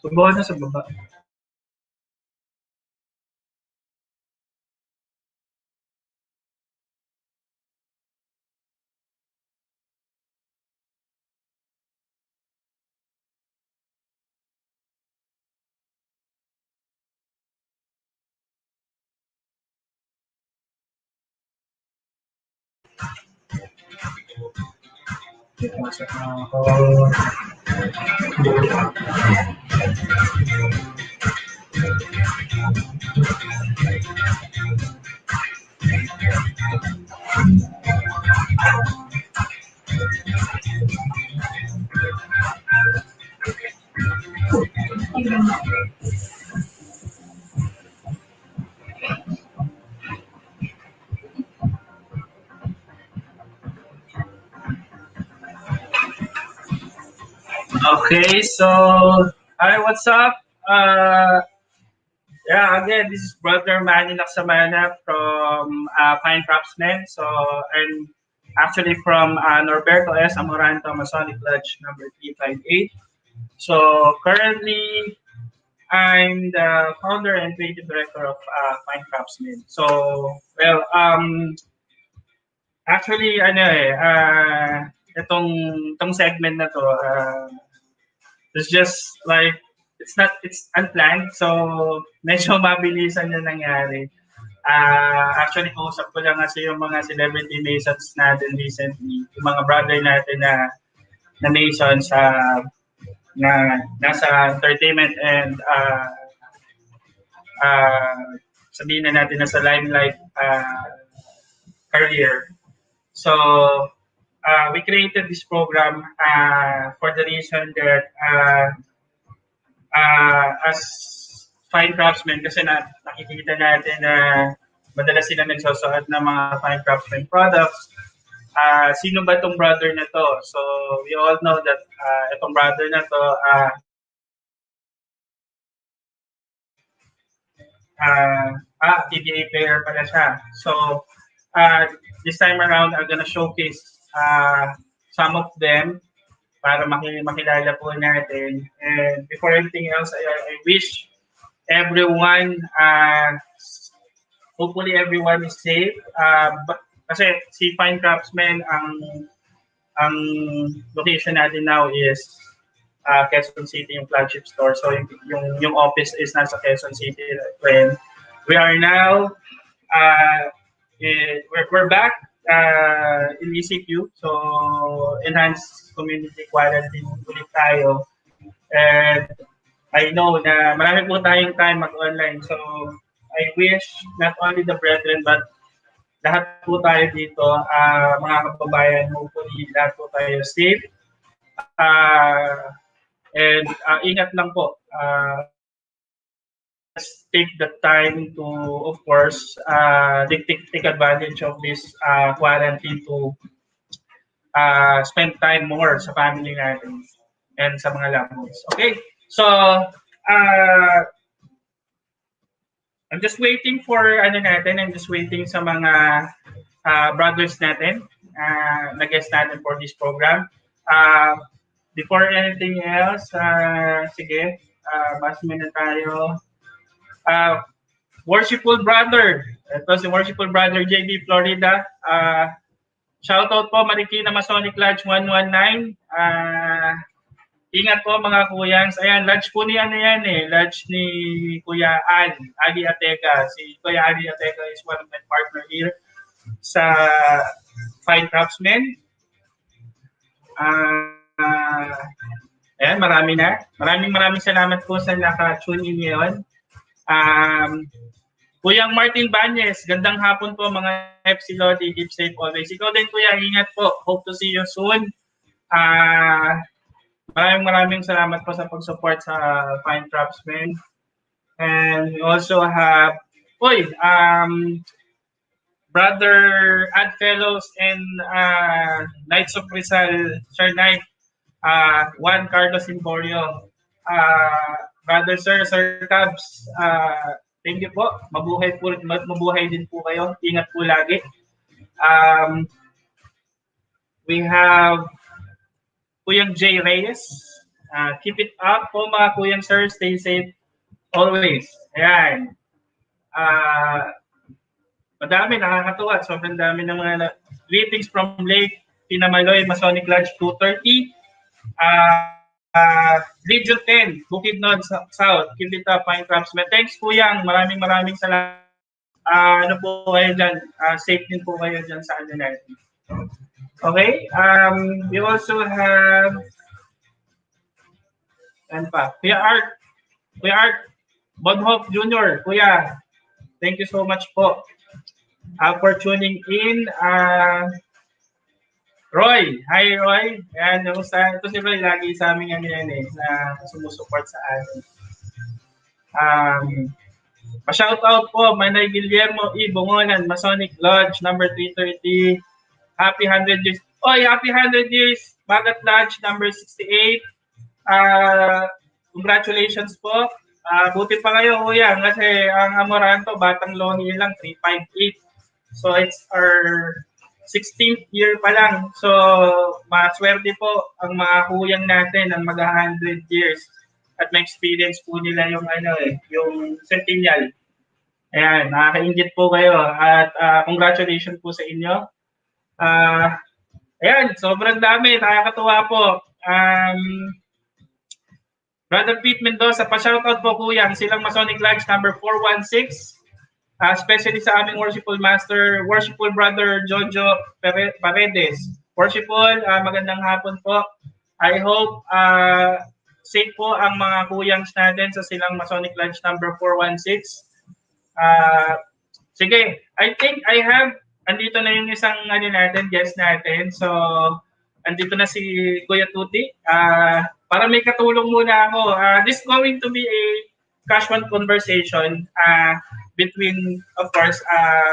Subukan na sa baba. Pasok na ako. Okay, so hi, what's up? Yeah, again, this is Brother Manny Laksamana from Fine Craftsmen. So I'm actually from Norberto S. Amoranto, Masonic Lodge number 358. So currently, I'm the founder and creative director of Fine Craftsmen. So, well, actually, itong segment na to, it's just like, it's unplanned. So, medyo mabilisan yung nangyari. Actually, kausap ko lang kasi yung mga celebrity masons natin recently, yung mga brother natin na masons na nasa entertainment and sabihin na natin nasa limelight career. So, we created this program for the reason that as fine craftsmen, kasi nakikita natin na madalas sila nagsusuot ng mga fine craftsmen products. Sino ba itong brother na to? So, we all know that itong brother na to, PBA player pala siya. So, this time around, I'm gonna showcase some of them para makilala po natin. And before anything else, I wish everyone, hopefully everyone is safe. Kasi si Fine Craftsmen, ang location natin now is Quezon City, yung flagship store. So yung office is nasa Quezon City. When we are now, we're back in ECQ. So enhanced community quarantine ulit tayo. And I know na marami po tayong time mag-online. So I wish not only the brethren but lahat po tayo dito, mga kababayan, hopefully lahat po tayo safe. And ingat lang po. Let's take the time to, of course, take advantage of this quarantine to spend time more sa family natin and sa mga loved ones. Okay, so I'm just waiting for I'm just waiting sa mga brothers natin na guest natin for this program. Before anything else, sige, basa muna tayo. Worshipful brother, ito si worshipful brother JB Florida. Shoutout po Marikina Masonic Lodge 119. Ingat po mga kuyans. Ayan, lodge po ni lodge ni Kuya Ali Atega. Si Kuya Ali Atega is one of my partner here sa Fine Craftsmen. Ayan, maraming salamat po sa naka-tune in ngayon. Kuyang Martin Banyes, gandang hapon po mga FC Lodi, keep safe always. Ikaw din Kuya, ingat po. Hope to see you soon. Maraming salamat po sa pag-support sa Fine Craftsmen. And we also have, Brother Ad Fellows and Knights of Rizal, Sir Knight, Juan Carlos Imborio. Brother Sir Cubs, thank you po. Mabuhay din po kayo. Ingat po lagi. We have Kuyang J. Reyes. Keep it up po mga Kuyang Sir. Stay safe always. Ayan. Madami, nakakatuwa. Sobrang dami ng mga greetings from Lake Pinamaloy, Masonic Lodge 230. Region 10, Bukidnon South, Keep it up, Pine Craftsmen. Thanks Kuyang, maraming salamat. Ano po kayo dyan? Safe din po kayo dyan sa ano natin. Okay, we also have ano pa? Kuya Art, Bonhoff Jr., Kuya, thank you so much po for tuning in. Roy, hi Roy. Ayan, ito si Roy lagi sa aming yan na sumusuport sa atin. Pa-shoutout po, Manay Guillermo E. Bungonan, Masonic Lodge, number 330. Happy 100 years. Oy, happy 100 years, Bagat Lodge, number 68. Congratulations po. Buti pa kayo, kuya, kasi ang Amoranto, batang lohi lang, 358. So, it's our 16th year pa lang. So, maswerte po ang mga kuyang natin ang mag-100 years at ma-experience po nila yung yung centennial. Ayan, nakaka-ingit po kayo at congratulations po sa inyo. Ayan, sobrang dami, nakakatuwa po. Brother Pete Mendoza, pa-shoutout po kuyang silang Masonic Lodge number 416. Especially sa aming worshipful master, worshipful brother Jojo Paredes. Worshipful, magandang hapon po. I hope safe po ang mga kuyangs natin sa silang Masonic Lodge number 416. Sige, I think I have, andito na yung isang guest natin. So, andito na si Kuya Tuti. Para may katulong muna ako. This is going to be a casual conversation between, of course,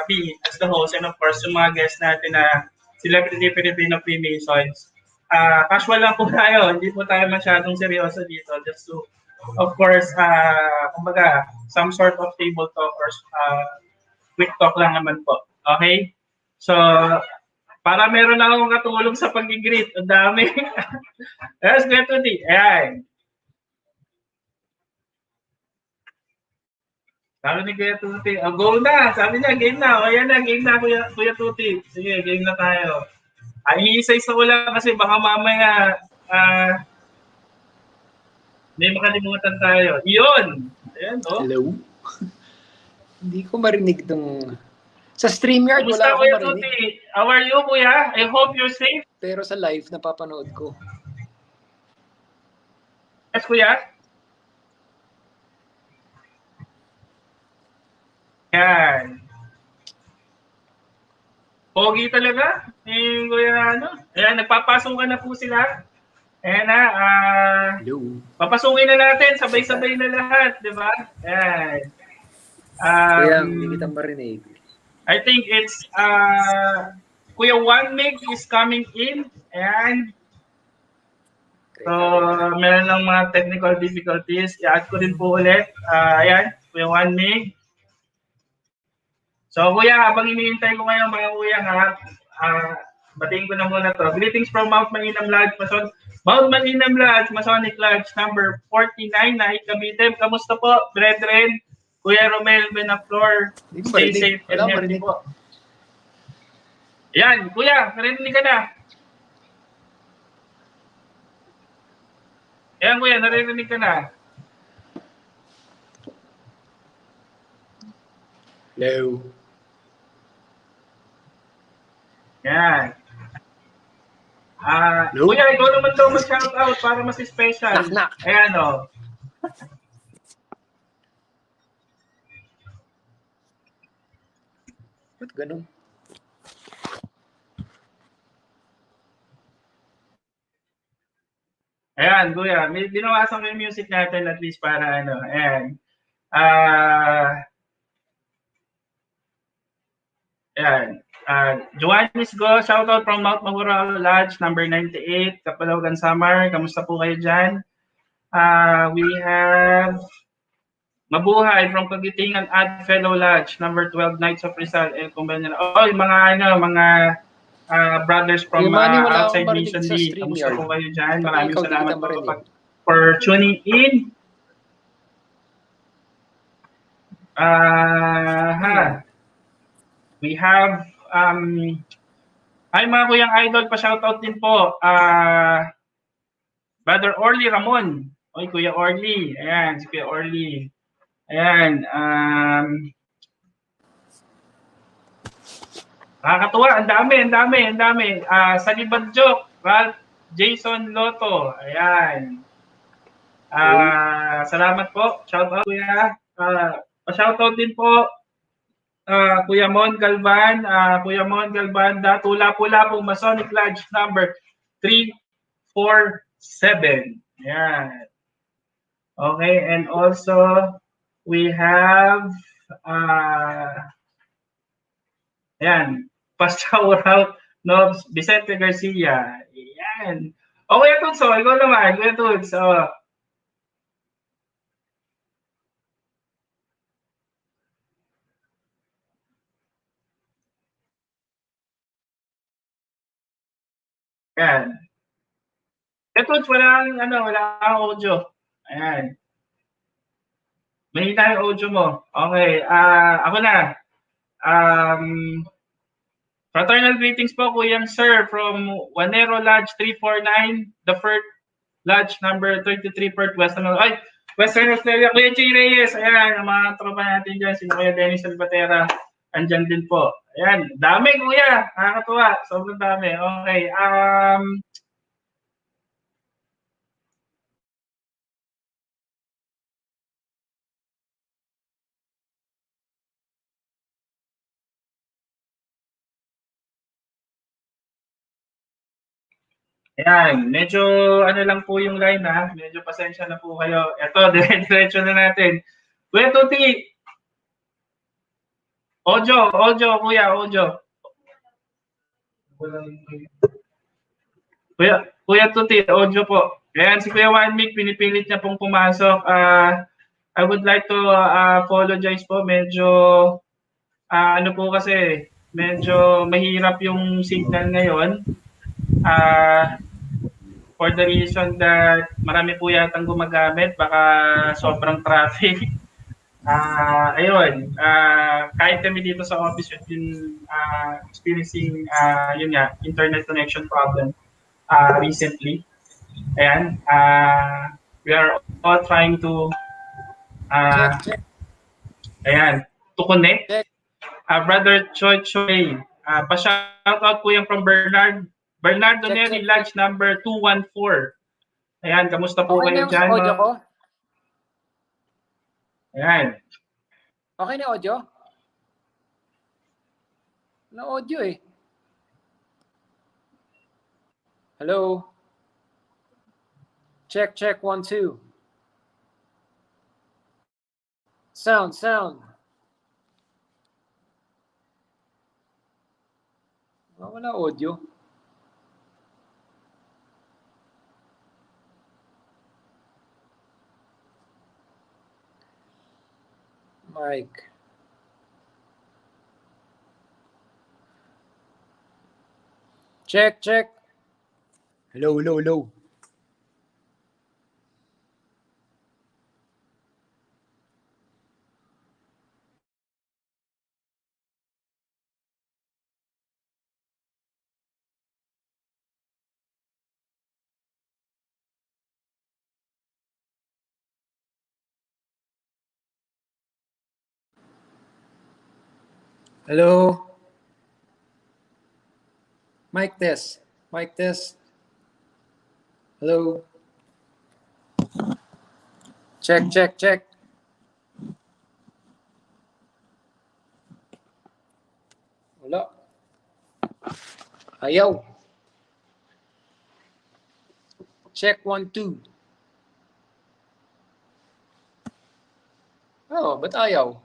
me as the host and of course, yung mga guests natin na Celebrity Filipino Freemasons. Casual lang po tayo, hindi po tayo masyadong seryoso dito. Just to, of course, kumbaga, some sort of table talk or quick talk lang naman po. Okay? So, para meron na akong katulong sa pag-greet. Ang dami. Let's get to the, ayan. Sabi ni Kuya Tuti, go na. Sabi niya, game na. O yan na, game na, Kuya Tuti. Sige, game na tayo. Iisa-isa ko lang kasi baka mamaya may makalimutan tayo. Iyon! Ayan, oh. Hello? Hindi ko marinig itong... Sa StreamYard, wala akong marinig. Tuti? How are you, Kuya? I hope you're safe. Pero sa live, napapanood ko. Yes, Kuya? Yan. Pogi talaga. Kuya, ayan, nagpapasukan na po sila. Ayan na. Papasukin na natin. Sabay-sabay na lahat. Di ba? Ayan. Kaya, hindi kitang marinig. I think it's Kuya Wanmig is coming in. Ayan. So, meron ng mga technical difficulties. I-add ko din po ulit. Ayan. Kuya Wanmig. So, Kuya, habang iniintay ko ngayon mga Kuya, batiin ko na muna to. Greetings from Mount Maninam Lodge, Masonic Lodge, number 49 na Ikabitem. Kamusta po, brethren? Kuya Romel Benaflor, stay safe and healthy po. Yan, Kuya, narinig ka na. Yan, Kuya, narinig ka na. Hello. Yan. Kuya, ikaw naman daw mag-shoutout para mas special. Knock. Ayan o. Ba't ganun? Ayan, Kuya. May binawasan ko yung music natin at least para ayan. Ayan. Joannis Go, shoutout from Mount Mahural Lodge, number 98, Kapalaugan, Samar. Kamusta po kayo dyan? We have Mabuhay from Kagitingan at Fellow Lodge, number 12, Knights of Rizal, El Convenio. Oh, yung mga brothers from Manny, wala akong outside marinig Nation sa League. Kamusta StreamYard. po kayo dyan? Pati Maraming ikaw, di salamat kita po marinig. for tuning in. We have ay mga kuyang idol, pa shoutout din po. Brother Orly Ramon. Oy, Kuya Orly. Ayan, si Kuya Orly. Ayan. Nakakatuwa. Ang dami. Salibad Joke. Ralph Jason Loto. Ayan. Salamat po. Shoutout, Kuya. Pa-shoutout din po Kuya Mon Galvan, Tula-Pula po, Masonic Lodge number 347. Yan. Okay, and also we have yan, pa-shout out Nobs Vicente Garcia. Yan. Okay, Tuts, ikaw naman, Kuya Tuts. Yan. Ito, wala kang audio. Ayan. Mahina yung audio mo. Okay, ako na. Fraternal greetings po, Kuyang Sir, from Wanero Lodge 349, the first Lodge number 33, Perth, Western Australia. Kuya J. Reyes, ayan, ang mga tropa natin dyan, si Kuya Dennis Albatera, andyan din po. Ayan, dami, Kuya, nakakatuwa, sobrang dami. Okay, ayan, medyo lang po yung line medyo pasensya na po kayo. Ito, diretso na natin. Kuya Tuti, audio, Kuya, audio. Kuya Tuti, audio po. Ayan, si Kuya Wanmik, pinipilit niya pong pumasok. I would like to apologize po. Medyo, po kasi, medyo mahirap yung signal ngayon. For the reason that marami po yatang gumagamit, baka sobrang traffic. Ayun, kahit kami dito sa office, we've been experiencing, internet connection problem recently. Ayan, we are all trying to check. Ayan, to connect. Brother Choi Choi, pa-shoutout po yung from Bernardo Neri, Lodge number 214. Ayan, kamusta po kayo dyan? Okay na audio ko? Ayan. Okay na audio? Wala audio eh. Hello? Check, 1, 2. Sound. Wala audio. Mic. Check. Hello. Hello? Mic test. Hello? Check. Wala. Ayaw. Check, 1, 2. Oh, ba't ayaw?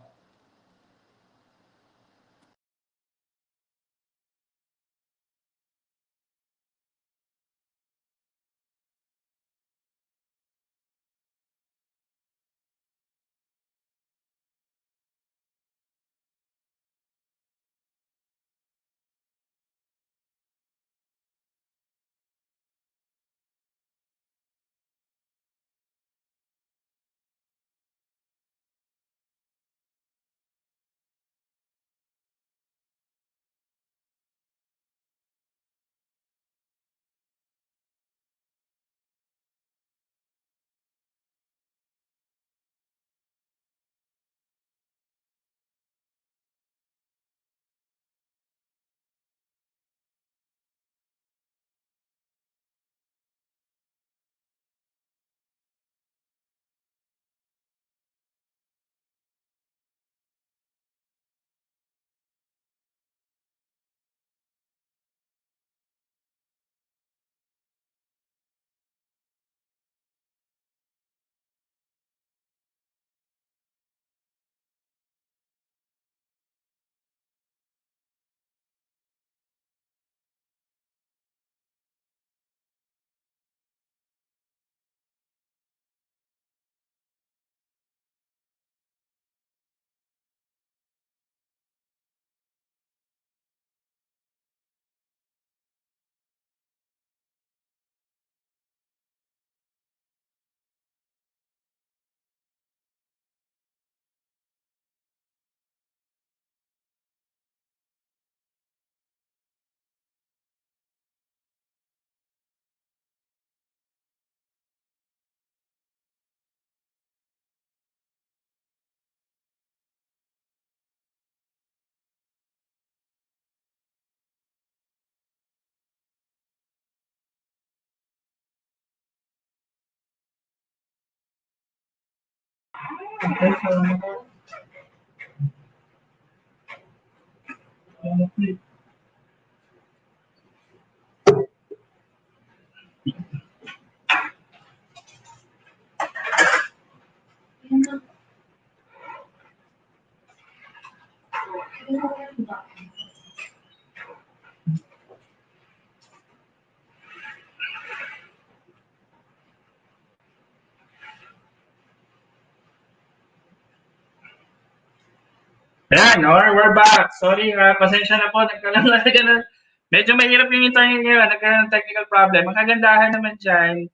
Ayan, or we're back. Sorry, pasensya na po. Nagkaroon na medyo mahirap yung internet ngayon. Nagkaroon ng technical problem. Ang kagandahan naman dyan,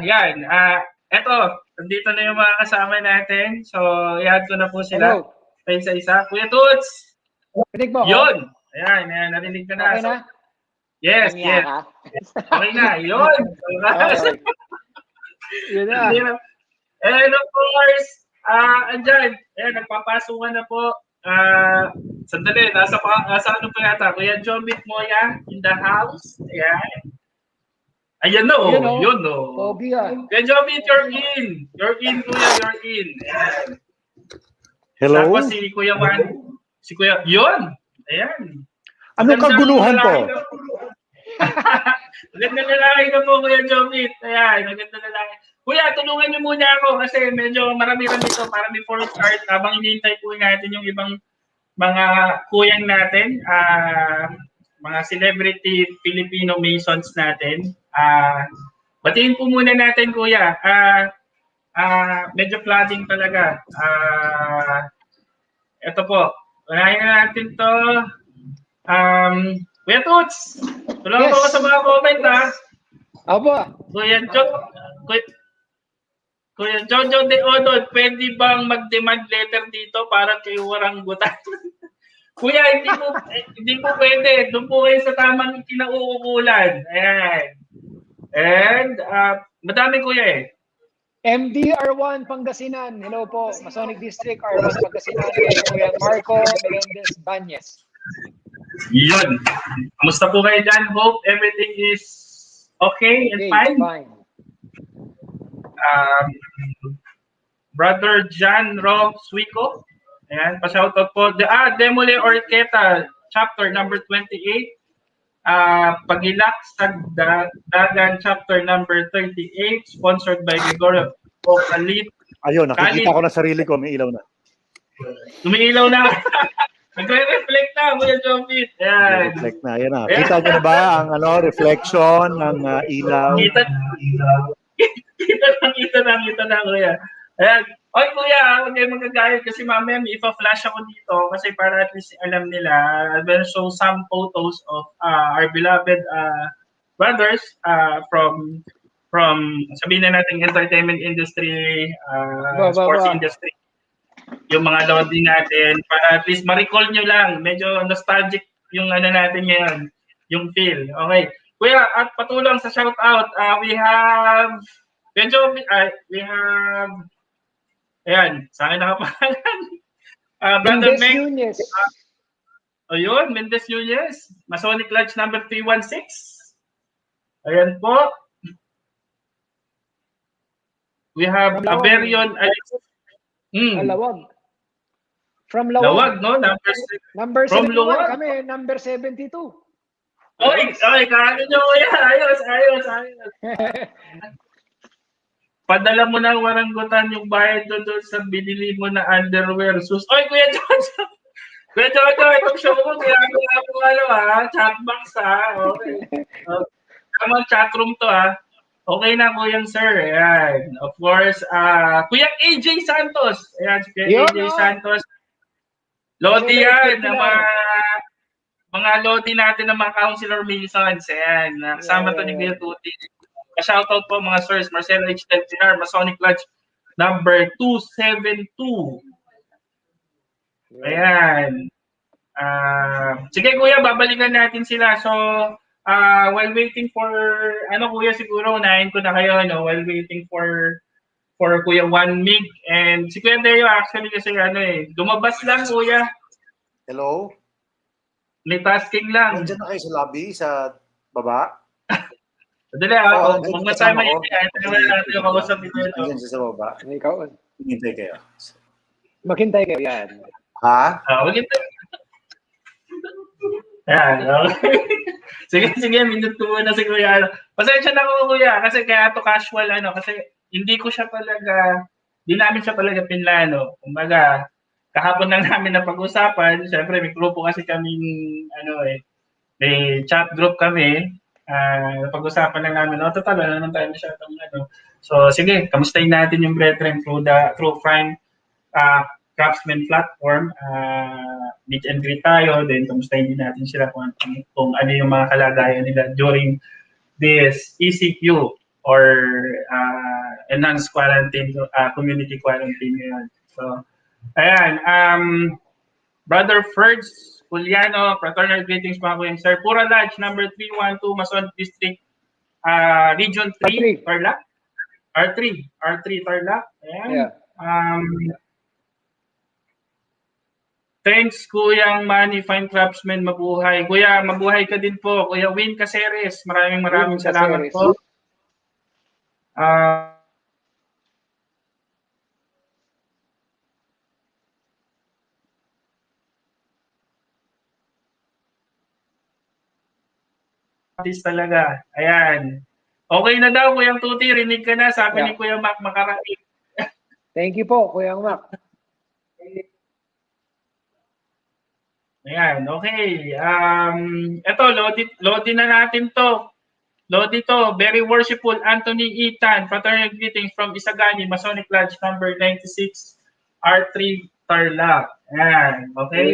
yan. Eto, nandito na yung mga kasama natin. So, i-add ko na po sila. Hello. Isa-isa. Kuya Toots! Narinig mo ako? Yun! Ayan, narinig ko na. Okay na? Yes, yes. Okay na, yun! Okay. Yun na. And of course, andyan, ayan, nagpapasukan na po. Sandali, nasa ano po yata? Kuya Jomit Moya in the house. Ayan. Ayan no, yun no. Pogi ah. Kuya Jomit, you're in. You're in, Kuya, you're in. Ayan. Hello? Tapos si Kuya Juan, si Kuya, yun. Ayan. Anong kaguluhan to? Magandang lalaki ka po, Kuya Jomit. Ayan, magandang lalaki. Kuya, tulungan niyo muna ako kasi medyo marami-rami ito para before we start. Habang inihintay po natin yung ibang mga kuyang natin, mga celebrity Filipino Masons natin. Batiin po muna natin, Kuya. Medyo flooding talaga. Ito po. Unahin na natin to. Kuya Toots, tulungan po ako sa mga comment, ha? Aba. Kuya Jojo de Odon, pwede bang mag-demand letter dito para kay Waranggutan? Kuya, hindi po pwede. Doon po kayo sa tamang kinauukulan. Ayan. And, madami kuya eh. MDR1 Pangasinan. Hello po. Masonic District R1 Pangasinan. Kuya Marco Melendez Banyes. Yun. Kamusta po kayo dyan? Hope everything is okay and fine. Brother John Rob Suico. Ayan, pa-shoutout po. Demole Orqueta, chapter number 28. Pagilak sa Dagan, chapter number 38, sponsored by Gregorio Ocalit. Ayun, nakikita ko na sarili ko, may ilaw na. Umiilaw na. Nagre-reflect na, Kuya Jomit. Ayan. Reflect na, yan na. Kita nyo na ba ang reflection ng ilaw? Kita na, Kuya. Ayan. Oy, Kuya, huwag kayo magagayot kasi mamaya may ipa-flash ako dito kasi para at least alam nila. I will show some photos of our beloved brothers from sabihin na natin entertainment industry, sports industry. Yung mga lodi natin para at least ma-recall nyo lang. Medyo nostalgic yung natin ngayon, yung feel. Okay. Kuya, at patulong sa shoutout, we have ayan, sa akin nakapangalan. Brother Mendez Nunez. Ayun, Mendez Nunez. Masonic Lodge number 316. Ayan po. We have Averion Alex. Lawag. From Lawag. Lawag, no? Number from 71 Lawag. kami, number 72. Okay, kaano nyo kuya. Ayos. Padala mo ng Waranggutan yung bayad doon sa binili mo na underwear. Oy, Kuya Jojo! Kuya Jojo, itong show mo, ginagawa po chatbox okay. Tamang chatroom to Okay na, Kuyang Sir. Ayan. Of course, Kuyang AJ Santos. Ayan, si Kuyang AJ Santos. Lodi yan, mga lodi natin ng mga Counselor Masons. Ayan, kasama to ni Kuya Tuti. Shoutout po mga sirs, Marcelo H. Delcinar, Masonic Lodge number 272. Ayan. Sige Kuya, babalikan natin sila. So, while waiting for, Kuya, siguro, unahin ko na kayo, while waiting for Kuya 1 mig. And si Kuya Deo, actually, kasi lumabas lang, Kuya. Hello? May tasking lang. Nandiyan na kayo sa lobby, sa baba? Dali, huwag na tayo maingay. Ito naman natin yung kausap dito. Nandiyan siya sa baba. Ikaw. Hintay kayo. Maghintay kayo yan. Ha? Wag ito. Yan, okay. Sige, minute ko muna si Kuya. Pasensya na ko, Kuya, kasi kaya to casual, kasi hindi ko siya talaga, hindi namin siya talaga pinlano. Kumbaga, kahapon lang namin na pag-usapan, syempre may grupo kasi kaming, may chat group kami, pag-usapan lang namin, total, naman tayo masyadong, So, sige, kamustahin natin yung brethren through Prime Craftsman platform, meet and greet tayo, then kamustahin din natin sila kung ano yung mga kalagayan nila during this ECQ or enhanced quarantine, community quarantine ngayon. So, ayan, Brother Ferds Juliano, fraternal greetings mga kuya, sir. Pura Lodge, number 312, Masonic District, Region 3, Tarlac. R3 Tarlac. Ayan. Yeah. Thanks, Kuyang Manny, Fine Craftsman, mabuhay. Kuya, mabuhay ka din po. Kuya Win Caceres, maraming salamat po. Talaga. Ayan. Okay na daw, Kuyang Tuti. Rinig ka na. Sabi ni Kuya Mac makarating. Thank you po, Kuya Mac. Ayan, okay. Ito, loadin na natin to. Lodi to. Very worshipful Anthony Ethan. Fraternal greetings from Isagani, Masonic Lodge number 96, R3 Tarlac. Ayan, okay?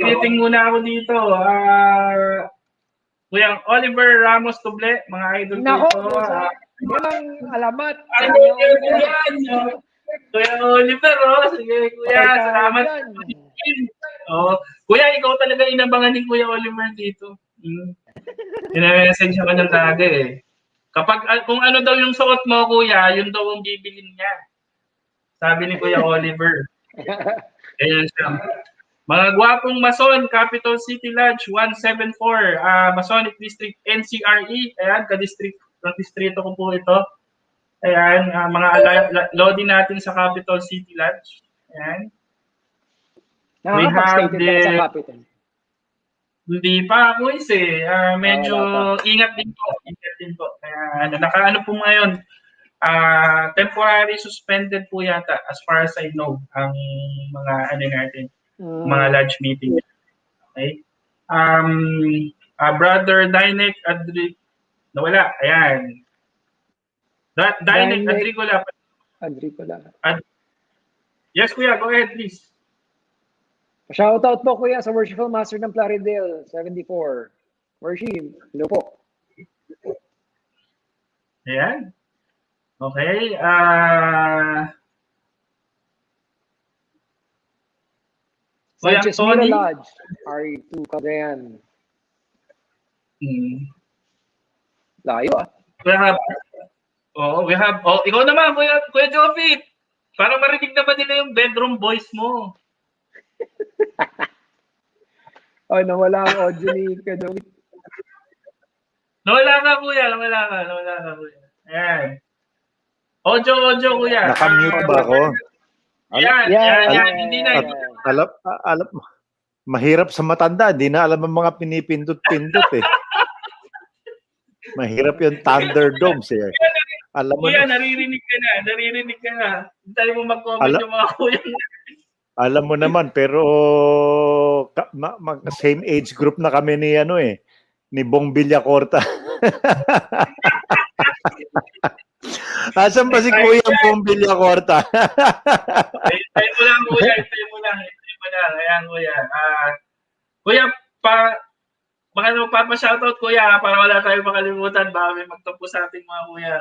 Greeting muna ako dito. Kuyang Oliver Ramos Tuble, mga idol ko ito. Yan ang alamat. Kuya Oliver, sige Kuya, salamat. Kuya, ikaw talaga inabangan ni Kuya Oliver dito. Ina-message ako ng talaga eh. Kung ano daw yung suot mo, Kuya, yun daw ang bibilin niya. Sabi ni Kuya Oliver. Ayan siya. Mga gwapong Mason, Capital City Lodge, 174, Masonic District, NCRE. Ayan, distrito ko po ito. Ayan, mga loading natin sa Capital City Lodge. Ayan. We have the... sa Capital. Hindi pa, quiz eh. Medyo ingat din po. Kaya nakaano po ngayon, temporary suspended po yata as far as I know ang mga natin, mga lodge meeting. Okay? Brother Dinek nawala. Ayan. Dinek Adricola. Yes, Kuya, go ahead please. Shoutout po, Kuya, sa Worshipful Master ng Plaridel, 74. Worship, hello po. Ayan. Okay. Sanchez Mira Lodge, RE2 Cagayan. Layo We have, ikaw naman, Kuya Jovi. Parang marinig na ba nila yung bedroom voice mo? Nawala ang audio ni Kadowi. Nawala ka, Kuya. Ayan. Audio, Kuya. Nakamute ba ako? Yan. Hindi na. Alam, mahirap sa matanda. Hindi na alam ang mga pinipindot-pindot eh. Mahirap yung Thunderdomes eh. Alam mo Kuya, naririnig ka na. Hintay mo mag-comment yung mga kuya. Alam mo naman, pero same age group na kami ni ni Bong Villacorta. Asan ba si Kuya Bong Villacorta? Hintay mo lang, Kuya. Ayan, Kuya. Kuya, baka magpapa-shoutout, Kuya, para wala tayong makalimutan. Baka may magtampo sa ating mga Kuya.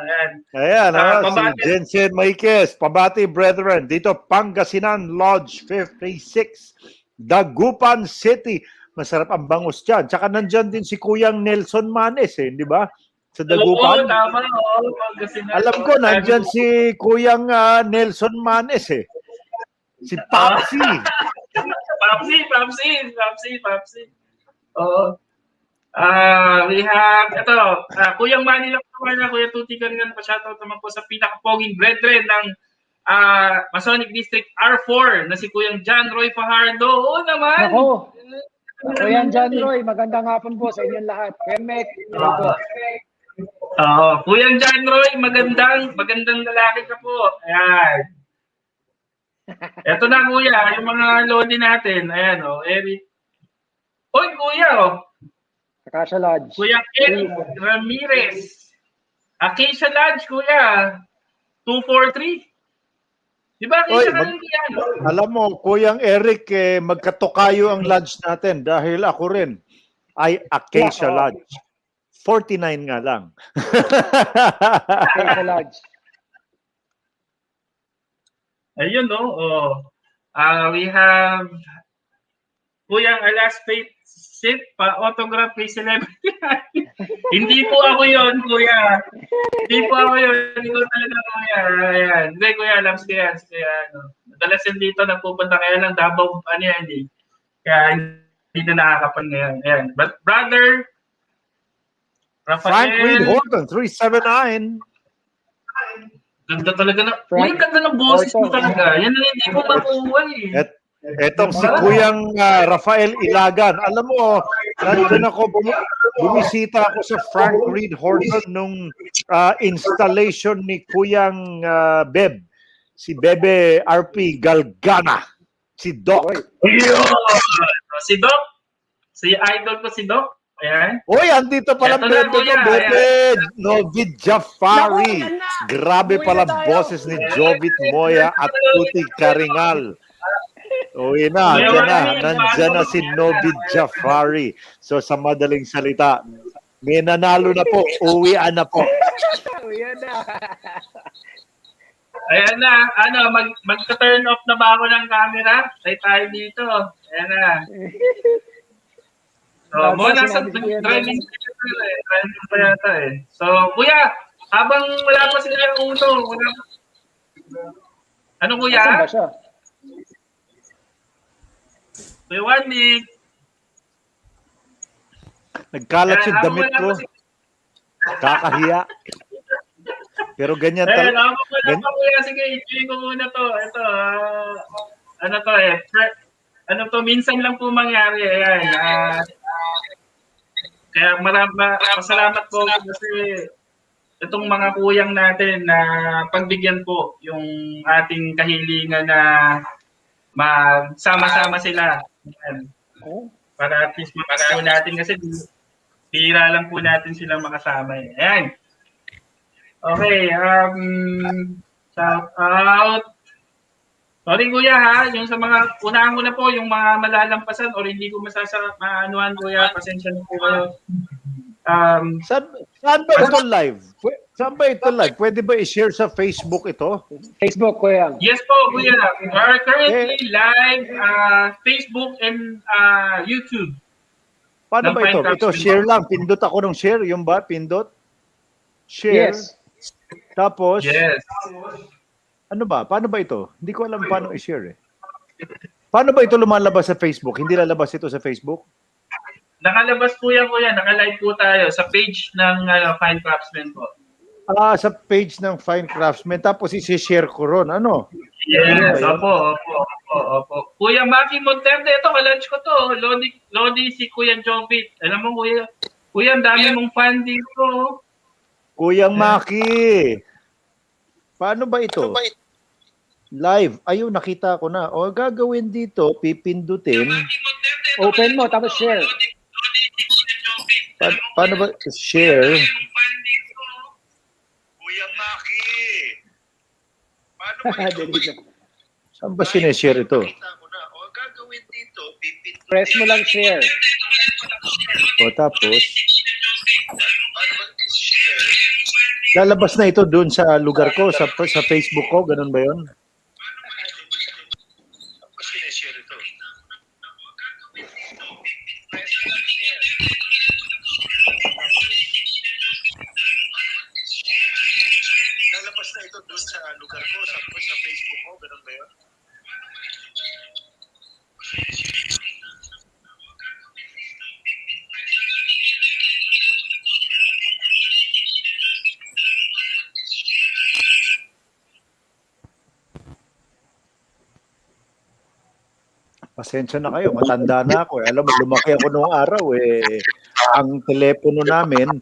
Ayan, si Jensen Maikes, pabati, brethren. Dito, Pangasinan Lodge 56, Dagupan City. Masarap ang bangus dyan. Tsaka nandyan din si Kuyang Nelson Manes, di ba? Sa Dagupan. Oo, tama. Pangasinan. Alam ko, nandyan si Kuyang Nelson Manes, Si Papsi. Papsi. Oo. We have, Kuyang Manny lang naman na, Kuya Tuti Karingan, pa-shoutout naman po sa pinaka-poging brethren ng Masonic District R4 na si Kuyang John Roy Fajardo. Oo naman. Nako. Kuya John Roy, magandang hapon po sa inyong lahat. Kuya Mek, hello po. Kuyang John Roy, magandang lalaki ka po. Ayan. Ito na kuya, yung mga lodi natin. Ayan Eric. Oy kuya Akasha Lodge. Kuya Eric Ramirez. Acacia Lodge kuya. 243. Di ba Acacia ka rin kuya? Alam mo, Kuyang Eric, magkatukayo ang lodge natin dahil ako rin ay Acacia Lodge. 49 nga lang. Acacia Lodge. Ayun we have Kuyang Alas Faith Sit pa-autograph kay celebrity. Hindi po ako yun, kuya. Hindi po ako yun. Hindi ko talaga kuya. Ayan. Hindi, kuya. Labs ko yan. Madalas yan dito, nagpupunta kaya lang Davao, hindi. Kaya hindi na nakakapan ngayon. Ayan. But brother, Rafael. Frank Reed Horton, 379. Ganda talaga na. Uy, ganda ng boses mo talaga. Yan na hindi ko makuha eh. Etong si Kuyang Rafael Ilagan. Alam mo, nandun ako, bumisita ako sa Frank Reed Horton nung installation ni Kuyang Beb. Si Bebe RP Galgana. Si Doc. Si Doc. Si idol ko si Doc. Ayan. Uy, andito pala Bebe Novid Jafari. Grabe pala boses ni Jovit Moya at Tuti Karingal. Uy na, nandyan na si Novid Jafari. So sa madaling salita, may nanalo na po, uwian na po. Uwian na. Ayan na, mag-turn off na ba ako ng camera? Say tayo dito. Ayan na. So, muna sa driving pa yata eh. So, kuya, habang wala pa sila yung uno, ano kuya? Asan ba siya? Kuya Wanik. Nagkalat yung damit ko. Kakahiya. Pero ganyan talaga. Sige, i-check ko muna to. Ito, minsan lang po mangyari. Ayan. Kaya masalamat po kasi itong mga kuyang natin na pagbigyan po yung ating kahilingan na magsama-sama sila. Ayan. Para at least makasama natin kasi bihira lang po natin silang makasama. Ayan. Okay, shout out. Sorry kuya ha, yung sa mga, unahan ko na po yung mga malalampasan or hindi ko maanuhan kuya, pasensya na po kayo. Saan ba ito live? Saan ba ito live? Pwede ba i-share sa Facebook ito? Facebook kuya. Yes po kuya, we are currently live Facebook and YouTube. Paano ba ito? Ito share lang, pindot ako ng share, yung ba? Pindot? Share. Yes. Tapos, yes. Ano ba? Paano ba ito? Hindi ko alam paano i-share eh. Paano ba ito lumalabas sa Facebook? Hindi lalabas ito sa Facebook? Nakalabas po yan, kuya. Naka-live po tayo sa page ng Fine Craftsmen po. Sa page ng Fine Craftsmen. Tapos isi-share ko ron. Ano? Yes, opo. Kuya Maki Monterde, ito, ka-lunch ko to. Lodi si Kuya Jovit. Alam mo, kuya, ang dami mong fan dito. Kuyang Maki. Paano ba ito? Live. Ayun, nakita ko na. O, gagawin dito, pipindutin. Open mo, tapos share. Paano ba? Share. Kuyang Maki. Paano ba ito? Saan ba sineshare ito? O, gagawin dito, pipindutin. Press mo lang share. O, tapos, Paano ba share? lalabas na ito dun sa lugar ko, sa Facebook ko. Ganun ba yun? Tapos sineshare ito. Lalabas na ito doon sa lugar ko, sa Facebook ko. Ganun ba yun? Pasensya na kayo, matanda na ako. Alam mo, lumaki ako noong araw ang telepono namin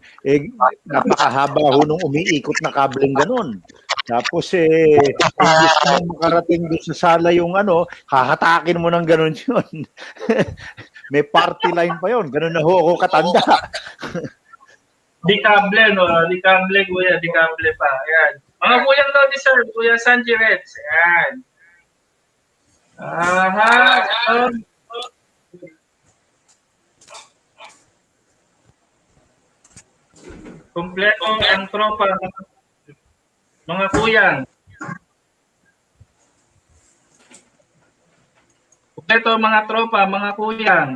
napakahaba ho nung umiikot na kableng ganun. Tapos imbis na makarating doon sa sala yung hahatakin mo ng ganun yun. May party line pa yon. Ganun na ho ako katanda. Di kable, no? Di kable, kuya. Di kable pa. Ayan. Mga kuyang Lodi, sir. Kuya Sanji Reds. Ayan. Aha. Kompleto ang tropa. Mga kuyang. Kompleto mga tropa, mga kuyang.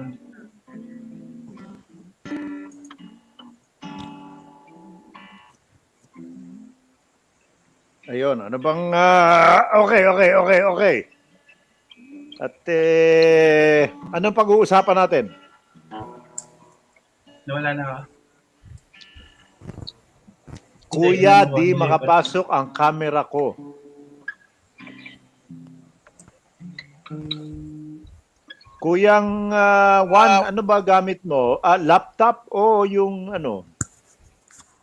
Ayun, ano bang okay. At anong pag-uusapan natin? Wala na. Kuya, di makapasok ang camera ko. Kuyang Juan, ano ba gamit mo? Laptop o yung ano?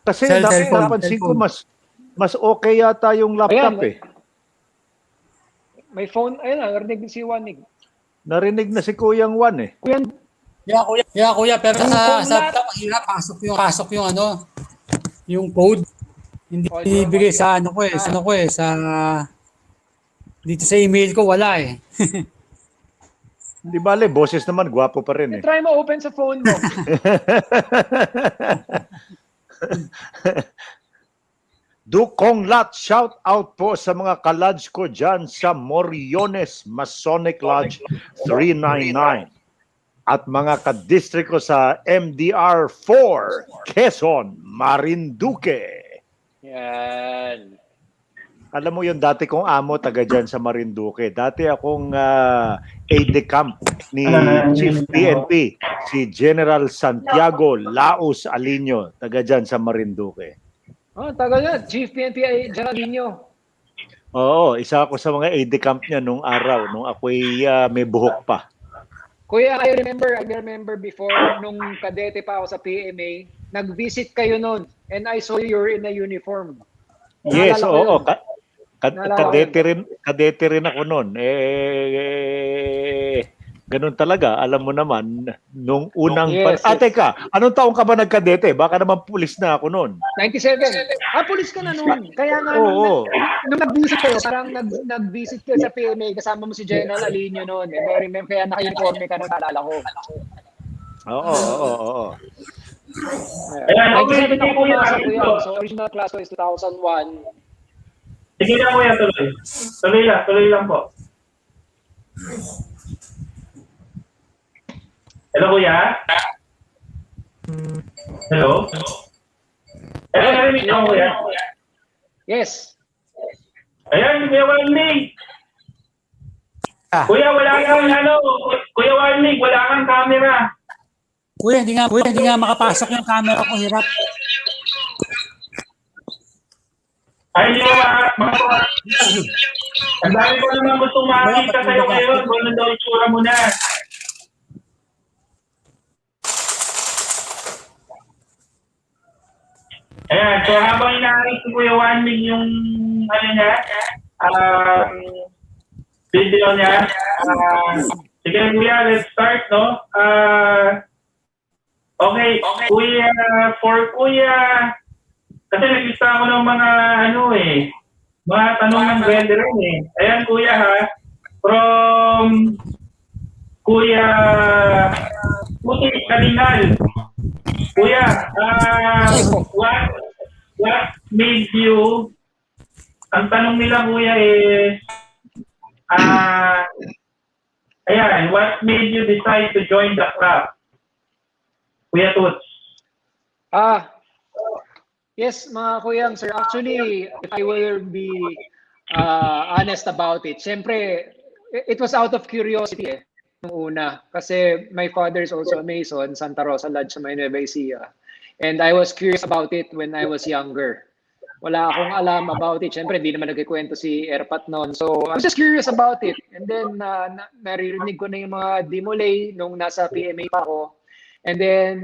Kasi napansin ko mas okay yata yung laptop. Ayan, may phone, ayun na, narinig si Juan. Narinig na si Kuyang Juan Kuya, Yeah, kuya, pero sa laptop mahirap pasok yung yung code. Hindi ibigay sa dito sa email ko wala eh. Hindi bale, boses naman, gwapo pa rin try mo open sa phone mo. Dukong Lat, shout out po sa mga kalodge ko dyan sa Moriones Masonic Lodge 399 at mga kadistrict ko sa MDR 4 Quezon, Marinduque. Yan. Alam mo yung dati kong amo taga dyan sa Marinduque. Dati akong aide-camp ni Chief PNP, si General Santiago Laos Alinio, taga dyan sa Marinduque. Tagal na. Chief PNP Geraldinho. Oo, isa ako sa mga aide-camp niya nung araw, nung ako'y may buhok pa. Kuya, I remember before, nung kadete pa ako sa PMA, nag-visit kayo noon and I saw you were in a uniform. Yes, oo. Kadete rin ako noon. Ganun talaga, alam mo naman, nung unang... Teka, anong taong ka ba nagkadete? Baka naman pulis na ako noon. 97. Pulis ka na noon. Kaya nga, nung nag-visit kayo, parang nag-visit kayo sa PMA, kasama mo si General Alinio noon. I remember, kaya naka-uniforme ka na, naalala ko. Oo. Ayan, 97 ako pumasok ko yan. So, original class ko is 2001. Sige lang kuya, tuloy. Tuloy lang po. Hello, kuya? Hello? Narinig ako, kuya? Yes. Ayan, Kuya Warnig. Kuya, wala kang Kuya Warnig, wala kang camera. Kuya, hindi nga makapasok yung camera ko, hirap. Ay, hindi mo ang dami ko naman gusto makakita sa'yo ngayon. Kung daw itsura mo na. Ayan, so habang inaayos ko Kuya Warnig yung video niya, sige Kuya, let's start, no? Okay, Kuya, kasi naglista ako ng mga mga tanong ng veteran Ayan Kuya ha, from Kuya Puti Kalingal. Kuya, what made you, ang tanong nila Kuya ayan, what made you decide to join the craft? Kuya Toots. Yes, mga kuyang, sir. Actually, if I will be honest about it, syempre, it was out of curiosity nung una. Kasi my father is also a Mason, Santa Rosa Lodge sa Nueva Ecija. And I was curious about it when I was younger. wala akong alam about it. Siyempre, hindi naman nagkikwento si Erpat noon. So, I was just curious about it. And then, naririnig ko na yung mga demolay nung nasa PMA pa ako. And then,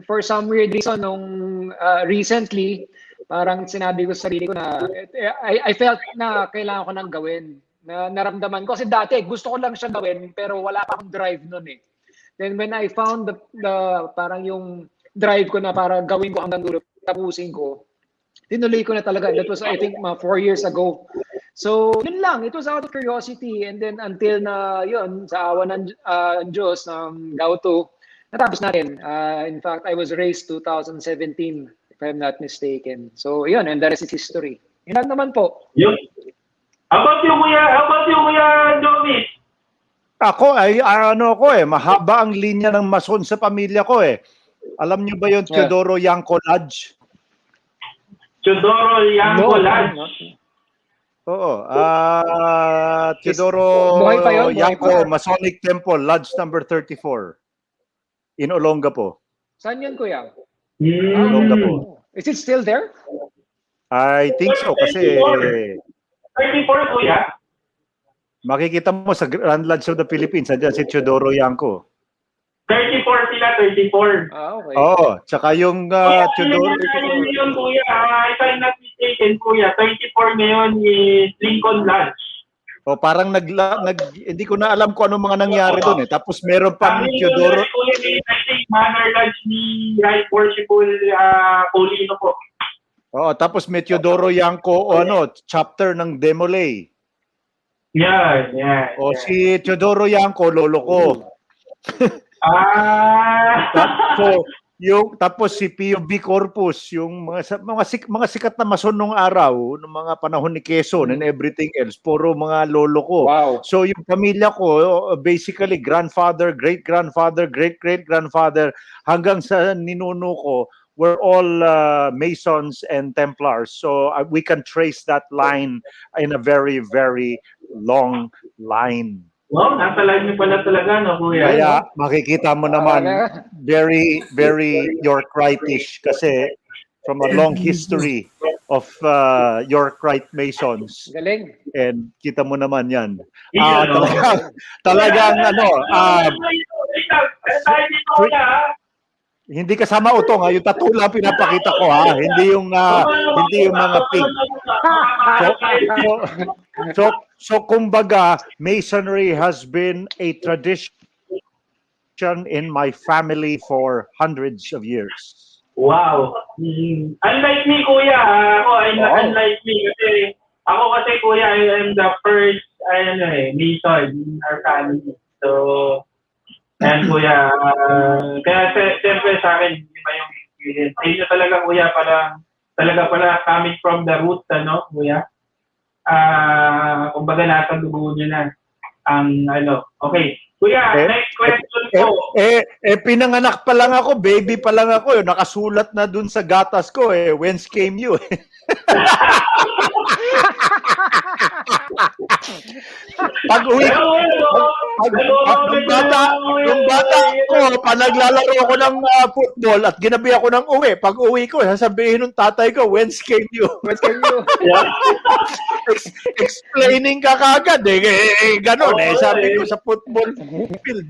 for some weird reason, nung recently, parang sinabi ko sa sarili ko na, I felt na kailangan ko nang gawin. Na naramdaman ko. Kasi dati, gusto ko lang siya gawin, pero wala pa akong drive noon eh. Then when I found the parang yung drive ko na para gawin ko hanggang dulo, tapusin ko, tinuloy ko na talaga. That was, I think, 4 years ago. So, yun lang. It was out of curiosity. And then, until na, yun, sa awa ng Diyos, ng Gauto, natapos natin. In fact, I was raised 2017, if I'm not mistaken. So, yun. And the rest is history. Yun lang naman po. Yun. How about you, Kuya Joey? Ako ay mahaba ang linya ng mason sa pamilya ko eh. Alam niyo ba 'yon, Teodoro Yanko Lodge? Teodoro Yanko Lodge. Oo, Teodoro Buhay pa yun? Yanko Masonic Temple, Lodge number 34 in Olongapo. Saan yun, Kuya? Olongapo. Is it still there? I think so kasi 34, Kuya. makikita mo sa Grand Lodge of the Philippines, andyan si Teodoro Yanko. 34 sila, 34. Okay. Oo, tsaka yung Teodoro... Yun, Kuya. If I'm not mistaken, Kuya, 34 ngayon is Lincoln Lodge. O parang hindi ko na alam kung ano mga nangyari doon eh. Tapos meron pang Teodoro... Kuya, I think Mother Lodge ni Right Worshipful Paulino po. Oo, tapos may Teodoro Yanko chapter ng Demolay. Yeah. O si Teodoro Yanko, lolo ko. Tapos si Pio B. Corpus, yung mga sikat na mason nung araw, ng mga panahon ni Quezon and everything else, puro mga lolo ko. Wow. So yung pamilya ko, basically grandfather, great-grandfather, great-great-grandfather, hanggang sa ninuno ko, we're all Masons and Templars. So we can trace that line in a very, very long line. Wow, nasa line niyo pala talaga, no, Kuya? Kaya makikita mo naman, very, very Yorkrightish kasi from a long history of Yorkrite Masons. Galing. And kita mo naman yan. Yeah, no? Talagang hindi kasama utong ha, yung tattoo lang pinapakita ko ha, hindi yung mga pink. So kumbaga, Masonry has been a tradition in my family for hundreds of years. Wow. Unlike me, Kuya, unlike me kasi Kuya, I am the first Mason in our family. So and Kuya, kaya siyempre sa akin, iba yung experience. Ayun na talaga, Kuya, talaga coming from the roots, Kuya? Kumbaga nasa dugo niya na ang Okay. Kuya, next question po. Pinanganak pa lang ako, baby pa lang ako. Nakasulat na dun sa gatas ko whence came you? Pag-uwi ko, yung bata ko, panaglalaro ako ng football at ginabi ako ng uwi. Pag-uwi ko, sasabihin ng tatay ko, whence came you? What's can you? Explaining ka kagad ganon sabi ko sa football field.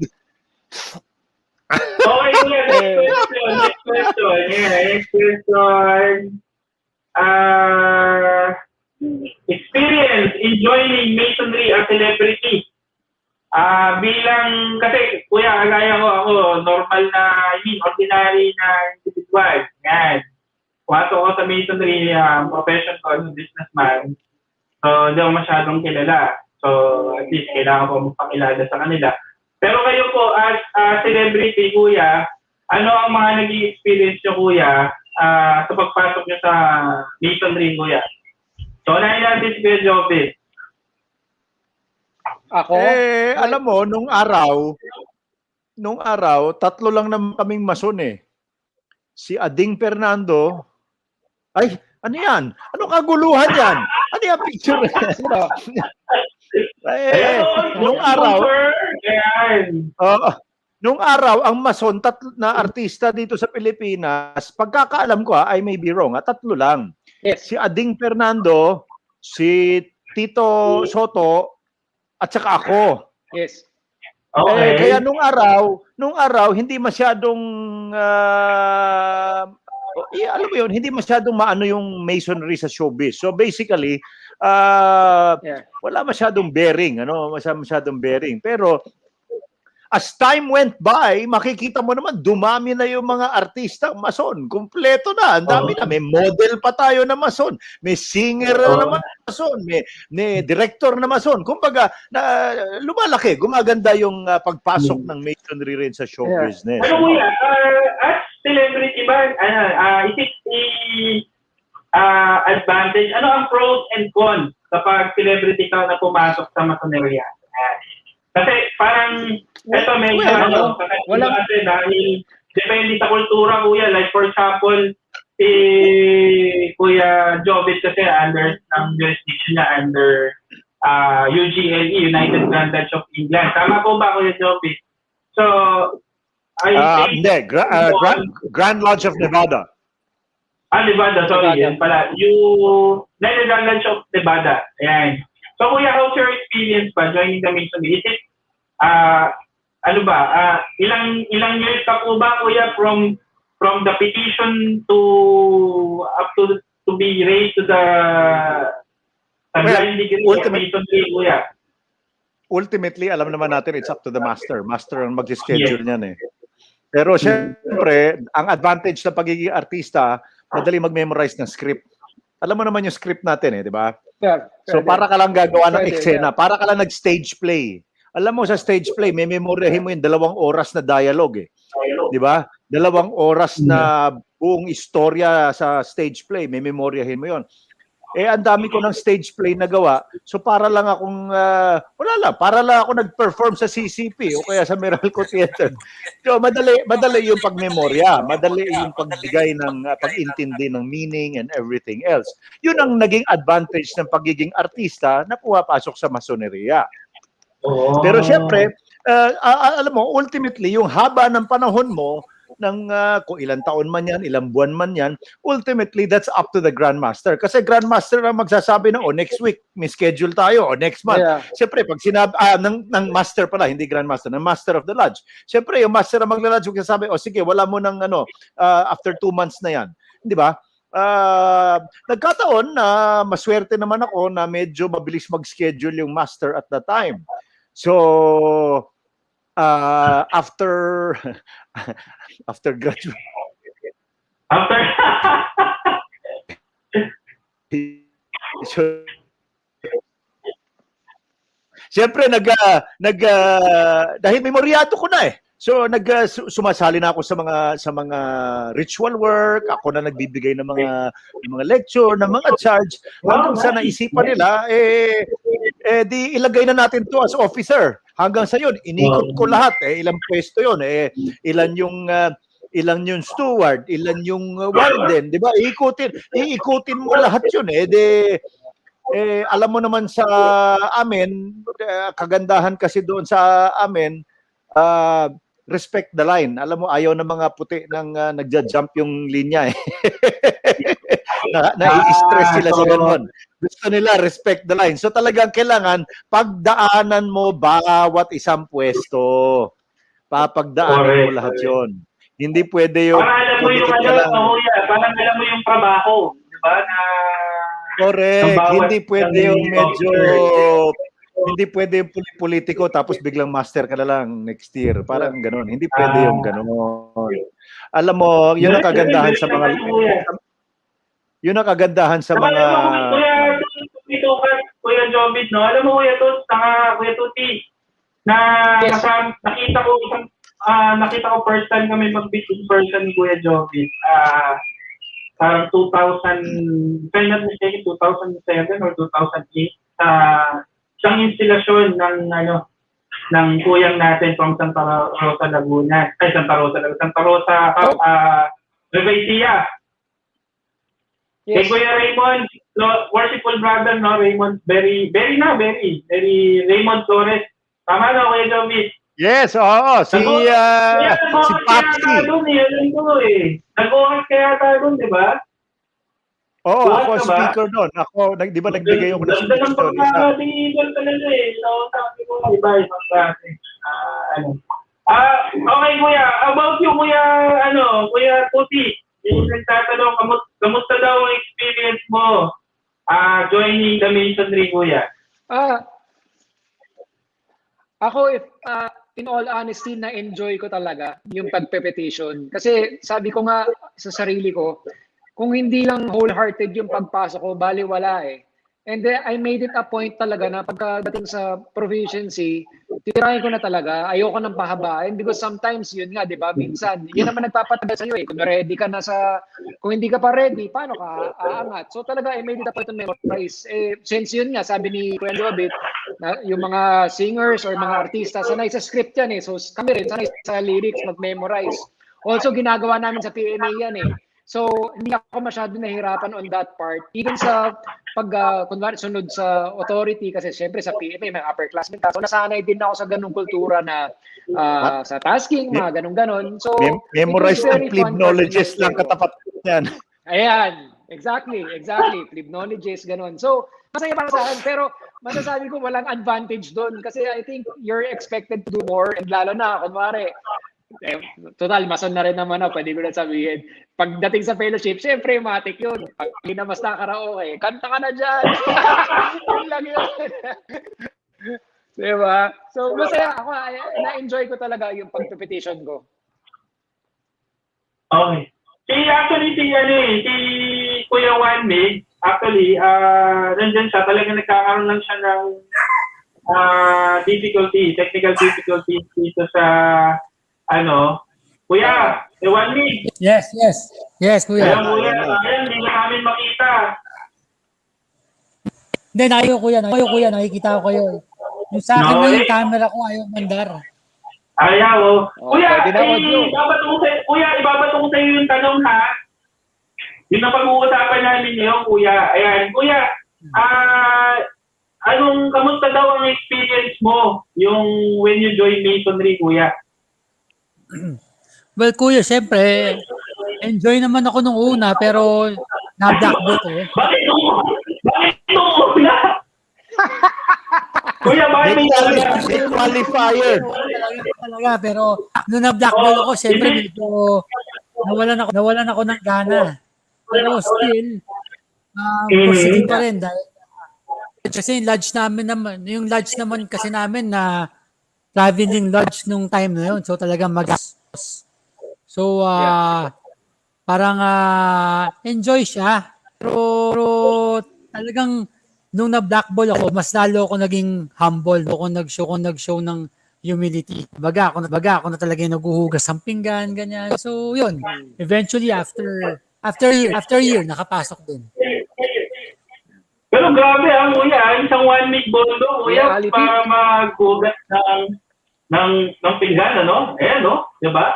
Okay, next question. Experience in joining Masonry as celebrity. Bilang, kasi Kuya, kagaya ko, ako, normal na, ordinary na individual. Yan. Pasok ko sa Masonry, profession ko, businessman. So, hindi ako masyadong kilala. So, at least, kailangan ko magpakilala sa kanila. Pero kayo po, as celebrity, Kuya, ano ang mga naging experience nyo, Kuya, sa pagpasok nyo sa Masonry, Kuya? So, unahin natin si Kuya Joby. Ako? Alam mo, nung araw, tatlo lang naman kaming mason Si Ading Fernando, ay, ano yan? Anong kaguluhan yan? Ano yung picture? Nung araw, Nung araw, ang mason, tatlo na artista dito sa Pilipinas, pagkakaalam ko I may be wrong, tatlo lang. Yes. Si Ading Fernando, si Tito Soto, at saka ako. Yes. Okay. Kaya nung araw, hindi masyadong, alam mo yun, hindi masyadong maano yung masonry sa showbiz. So basically, wala masyadong bearing, masyadong bearing. Pero, as time went by, makikita mo naman, dumami na yung mga artista mason. Kompleto na. Ang dami na. May model pa tayo na mason. May singer na mason. May director na mason. Kumbaga, lumalaki. Gumaganda yung pagpasok ng masonry rin sa show business. Ano kuya, as celebrity ba, is it advantage? Ano ang pros and cons kapag celebrity ka na pumasok sa masoneria? Kasi parang, ito medyo kasi dahil depende sa kultura, kuya. Like for example, si Kuya Jobit kasi under ng jurisdiction niya under UGLE, United Grand Lodge of England. Tama po ba, Kuya Jobit? So, hindi. Grand Lodge of Nevada. Nevada, sorry. Yan pala. United Grand Lodge of Nevada. Ayan. So, Kuya, how's your experience pa joining the Masonry? Is it, ilang years ka po ba, Kuya, from the petition to up to be raised to the blind degree of Masonry, Kuya? Ultimately, alam naman natin, it's up to the master. Master ang mag-schedule niyan eh. Pero syempre, ang advantage ng pagiging artista, madali mag-memorize ng script. Alam mo naman yung script natin di ba? So para ka lang gagawa ng eksena, para ka lang nag-stage play. Alam mo sa stage play, may memoryahin mo yung 2 oras na dialogue Di ba? 2 oras na buong istorya sa stage play, may memoryahin mo yon. Ang dami ko ng stage play na gawa. So para lang akong, para lang ako nag-perform sa CCP o kaya sa Meralco Theater. So madali yung pagmemorya, madali yung pagbigay ng pag-intindi ng meaning and everything else. Yun ang naging advantage ng pagiging artista na pumapasok sa masoneria. Pero syempre, alam mo, ultimately, yung haba ng panahon mo, kung ilang taon man yan, ilang buwan man yan, ultimately, that's up to the Grandmaster. Kasi Grandmaster ang magsasabi na, next week, may schedule tayo, o next month. Siyempre, pag sinabi, ng Master pala, hindi Grandmaster, ng Master of the Lodge. Siyempre, yung Master ang magla-lodge, magsasabi, sige, wala mo ng, after 2 months na yan. Di ba? Nagkataon na maswerte naman ako na medyo mabilis mag-schedule yung Master at the time. So, after graduate. Siyempre dahil memoryado ko na So sumasali na ako sa mga ritual work, ako na nagbibigay ng mga lecture, ng mga charge, hanggang sa naisipan nila di ilagay na natin to as officer. Hanggang sa yun, inikot ko lahat ilang pwesto yun ilan yung steward, ilan yung warden, di ba? Iikutin mo lahat yun alam mo naman sa amin, kagandahan kasi doon sa amin, respect the line. Alam mo, ayaw ng mga puti nang nagja-jump yung linya nai-stress sila sa ganun. Gusto nila respect the line. So talagang kailangan pagdaanan mo bawat isang pwesto. Papagdaanan mo lahat yon. Hindi pwede yung parang alam mo yung parang alam mo yung trabaho, di ba? Correct. Hindi pwede yung medyo hindi pwede yung politiko tapos biglang master ka na lang next year. Parang gano'n. Hindi pwede yung gano'n. Alam mo, yun ang kagandahan sa mga yun ang kagandahan sa mga Kuya Jobit, no? Alam mo, Kuya Tuti, na nakita ko first time kami mag-meet in person ni Kuya Jobit. Parang 2000, if I'm not mistaken, 2007 or 2008, isang instalasyon ng kuyang natin from Santa Rosa, Laguna. Santa Rosa, Nueva Yes. Kuya Raymond, worshipful brother, no? Raymond, very Raymond Flores. Tama na, Kuya Jobit. Yes, oo. Si Papsi. Nag-uhat kaya tayo doon, di ba? Oo, Buhat ako ka ang ba? speaker doon. Ako, di ba nagbigay ako ng Ganda speech ng doon? Isa. pagkakatigan talaga eh. So, sabi ko, iba, ibang klase. Okay, kuya. About you, kuya, kuya Puti. Yung nagtatanong, kamusta daw ang experience mo joining the masonry, kuya? Ako, in all honesty, na-enjoy ko talaga yung pagpe-petition. Kasi sabi ko nga sa sarili ko, kung hindi lang wholehearted yung pagpasok ko, bali wala eh. And then I made it a point talaga na pagkadating sa proficiency, titirahin ko na talaga, ayoko nang pahabain because sometimes yun nga, di ba, minsan, yun naman nagpapatagal sa'yo eh. Kung ready ka na kung hindi ka pa ready, paano ka aangat? So talaga, I made it a point to memorize. Since yun nga, sabi ni Kuya Jobit, na yung mga singers or mga artista, sanay sa script yan eh. So kami rin, sanay sa lyrics, mag-memorize. Also, ginagawa namin sa PMA yan eh. So, hindi ako masyado nahirapan on that part. Even sa kunwari, sunod sa authority, kasi syempre sa PMA, may upperclassmen ka. So, nasanay din ako sa ganung kultura na sa tasking, mga ganun-ganon. So, memorize it was very ng plebe fun knowledges personally. lang katapat yan. Ayan, exactly. Plebe knowledges, ganun. So, masaya para sa akin, pero masasabi ko walang advantage doon kasi I think you're expected to do more and lalo na, kunwari, total, mason na rin naman ako, pwede ko na sabihin. Pagdating sa fellowship, syempre, matik yun. Pag ginamas na karaoke, kanta ka na dyan. Yun lang yun. Diba? So, masaya ako. Na-enjoy ko talaga yung pag-petition ko. Okay. Si Kuya Wanmig, actually, nandyan siya, talaga nagkakaroon lang siya ng technical difficulties dito sa Kuya, Wanmig. Yes, kuya. Ayan, kuya, hindi na namin makita. Hindi, kuya, nakikita ko kayo. Yung sa akin na yung camera ko, ayaw mandar. Ayaw. Kuya, Kuya, ibabato ko sa iyo yung tanong ha. Yung napag-uusapan namin ngayon, kuya. Ayan, kuya, kamusta daw ang experience mo yung when you join masonry, kuya? Well, kuya, syempre, enjoy naman ako nung una, pero na-blackboard ko. Bakit nung una? Kuya, bakit may qualifier? Talaga, pero nung na-blackboard ako, syempre, medyo nawalan ako ng gana. Pero still, positive pa rin dahil kasi yung lodge naman kasi namin na traveling lodge nung time na yun. So talagang magastos. So parang enjoy siya. Pero talagang nung na-blackball ako, mas lalo ako naging humble. Ako nag-show ng humility. Baga ako na talaga yung naghuhugas ng pinggan, ganyan. So yun, eventually after year, nakapasok din. Pero grabe kuya, isang 1 week bondo, kuya, para maghugas ng pinggan, di ba?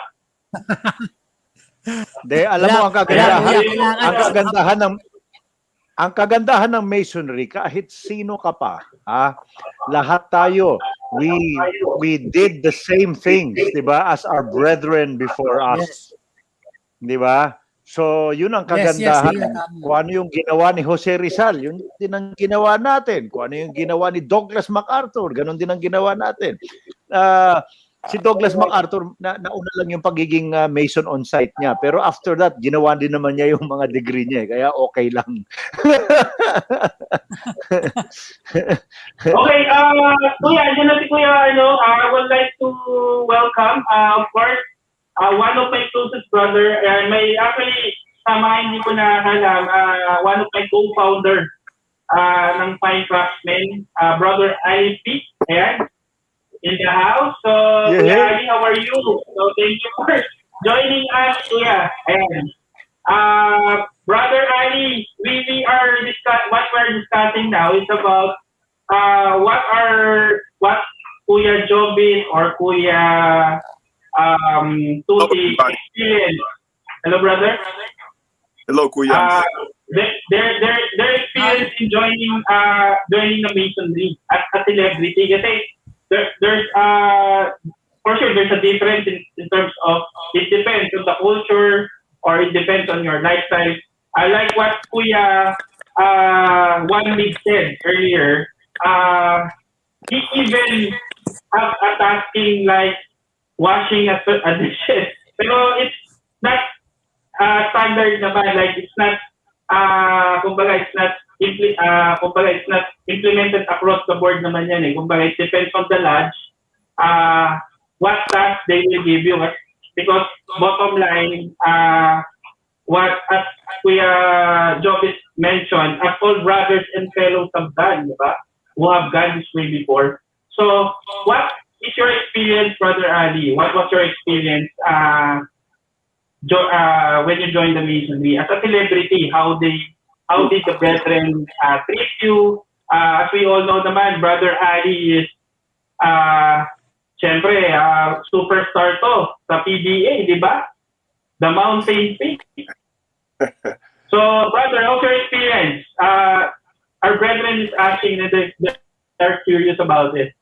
Alam mo, ang kagandahan ng masonry, kahit sino ka pa, lahat tayo, we did the same things, di ba, as our brethren before us. Di ba? So, yun ang kagandahan. Kung ano yung ginawa ni Jose Rizal, yun din ang ginawa natin. Kung ano yung ginawa ni Douglas MacArthur, ganun din ang ginawa natin. Si Douglas MacArthur, nauna lang yung pagiging Mason on site niya. Pero after that, ginawa din naman niya yung mga degree niya. Kaya okay lang. Okay, kuya, andyan na si kuya, I would like to welcome, of course, one of my closest brother, may actually, hindi ko na alam, one of my co-founder ng Fine Craftsmen, brother Ali, ayan, in the house. So, Kuya Ali, how are you? So, thank you for joining us, Kuya. Ayan. Brother Ali, what we're discussing now is about what Kuya Jobin or Kuya Tuti experience. Hello, brother. Hello, Kuya. Their experience in joining the masonry as a celebrity. Kasi there's for sure there's a difference in terms of it depends on the culture or it depends on your lifestyle. I like what Kuya One Mig said earlier. He even have a tasking like washing a dishes. Pero it's not standard naman. Like it's not kumbaga it's not implemented across the board naman yan eh. Kumbaga it depends on the lodge. What task they will give you. Because bottom line, what as Kuya Jobis mentioned, as all brothers and fellows have done, diba? Who have gone this way before. So, what is your experience, Brother Ali? What was your experience when you joined the Masonry as a celebrity? How did the brethren treat you? As we all know naman, Brother Ali is syempre, superstar to sa PBA, di ba? The Mountain Peak. So, brother, how's your experience? Our brethren is asking that they're curious about it.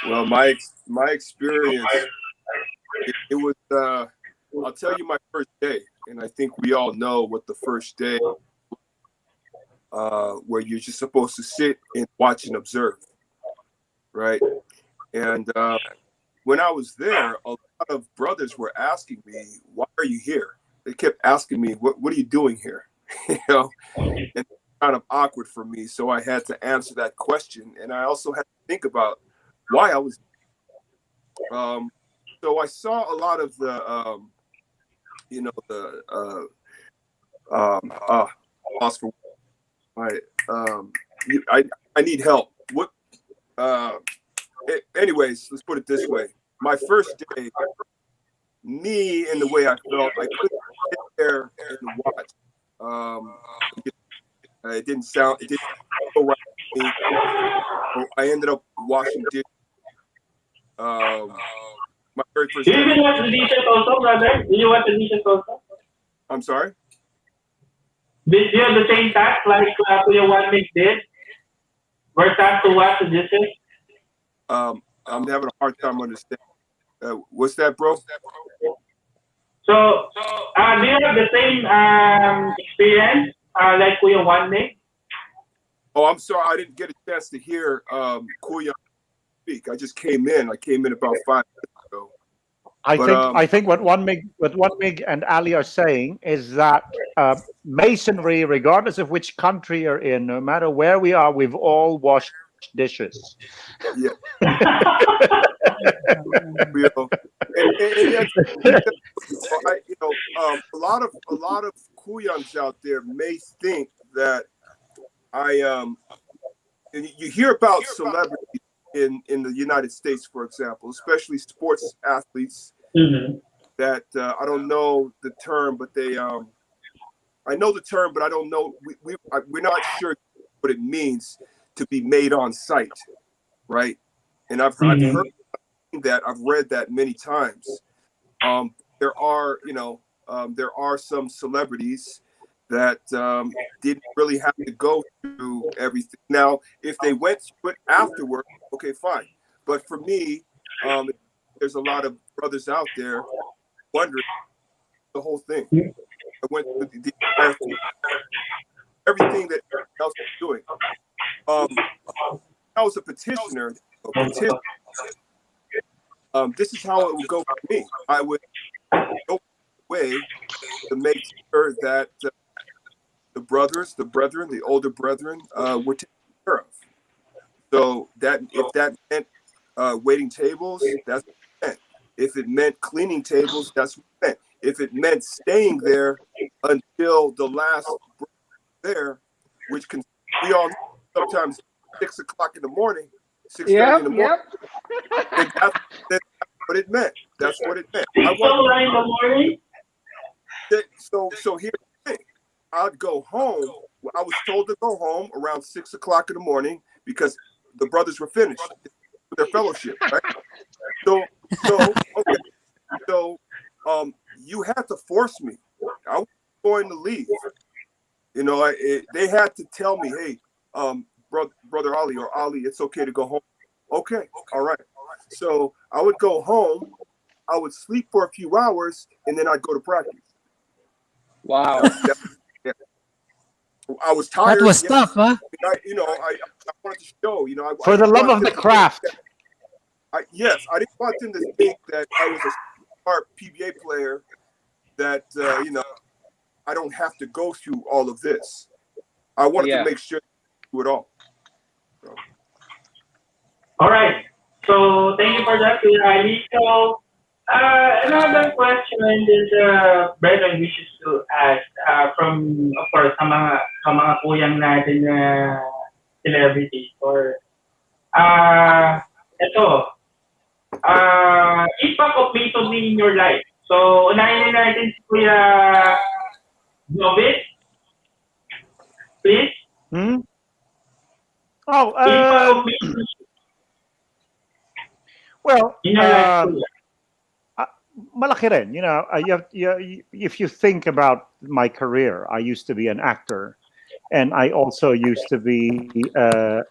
Well, my experience, it was, I'll tell you my first day, and I think we all know what the first day, where you're just supposed to sit and watch and observe, right? And when I was there, a lot of brothers were asking me, "Why are you here?" They kept asking me, "What are you doing here?" You know, and it's kind of awkward for me. So I had to answer that question, and I also had to think about why I was. So I saw a lot of the, you know, the lost for my. I need help. What? Anyways, let's put it this way. My first day, me and the way I felt, I couldn't sit there and watch. It didn't go right to me. So I ended up washing dishes. My very first Do you day. even watch the dishes also, brother? Do you watch the dishes also? I'm sorry? Did you have the same task like Kuya One Mig did? We're tasked to watch the dishes? I'm having a hard time understanding. What's that, bro? So, do you have the same experience like Kuya One Mig? Oh, I'm sorry. I didn't get a chance to hear Kuya speak. I just came in. I came in about 5 minutes ago. I think what one Mig and Ali are saying is that masonry, regardless of which country you're in, no matter where we are, we've all washed dishes. Yeah. You know, a lot of Kuyans out there may think that and you hear about celebrities in the United States, for example, especially sports athletes. Mm-hmm. That I don't know the term, but they I know the term, but I don't know. We're not sure what it means to be made on site, right? And I've heard that, I've read that many times. There are some celebrities that didn't really have to go through everything. Now, if they went through it afterward, okay, fine. But for me, there's a lot of brothers out there wondering the whole thing. I went through the entire thing, everything that everyone else was doing. I was a petitioner. This is how it would go for me. I would go away to make sure that the brethren, the older brethren, were taken care of. So that if that meant waiting tables, that's what it meant. If it meant cleaning tables, that's what it meant. If it meant staying there until the last there, which we all know sometimes 6 o'clock in the morning, 6:30 in the morning. And that's what it meant. That's what it meant. In the morning. So here's the thing. I'd go home. I was told to go home around 6 o'clock in the morning because the brothers were finished with their fellowship, right? So you had to force me. I was going to leave. You know, they had to tell me, hey, brother Ali or Ali, it's okay to go home. Okay, all right. So I would go home, I would sleep for a few hours, and then I'd go to practice. Wow. Yeah. I was tired. That was tough, huh? I wanted to show. For the love of the craft. Yes, I didn't want them to think that I was a smart PBA player. That I don't have to go through all of this. I wanted to make sure I do it all. So. All right. So thank you for that, Kuya Ali. So another question that Brethren wishes to ask from, of course, sa mga kuyang natin na celebrities or ito, impact of masonry in your life. So unahin natin si Kuya Jovit. Please. Oh, Impact of masonry well, in your life, Kuya. malaki rin. If you think about my career, I used to be an actor, and I also used to be a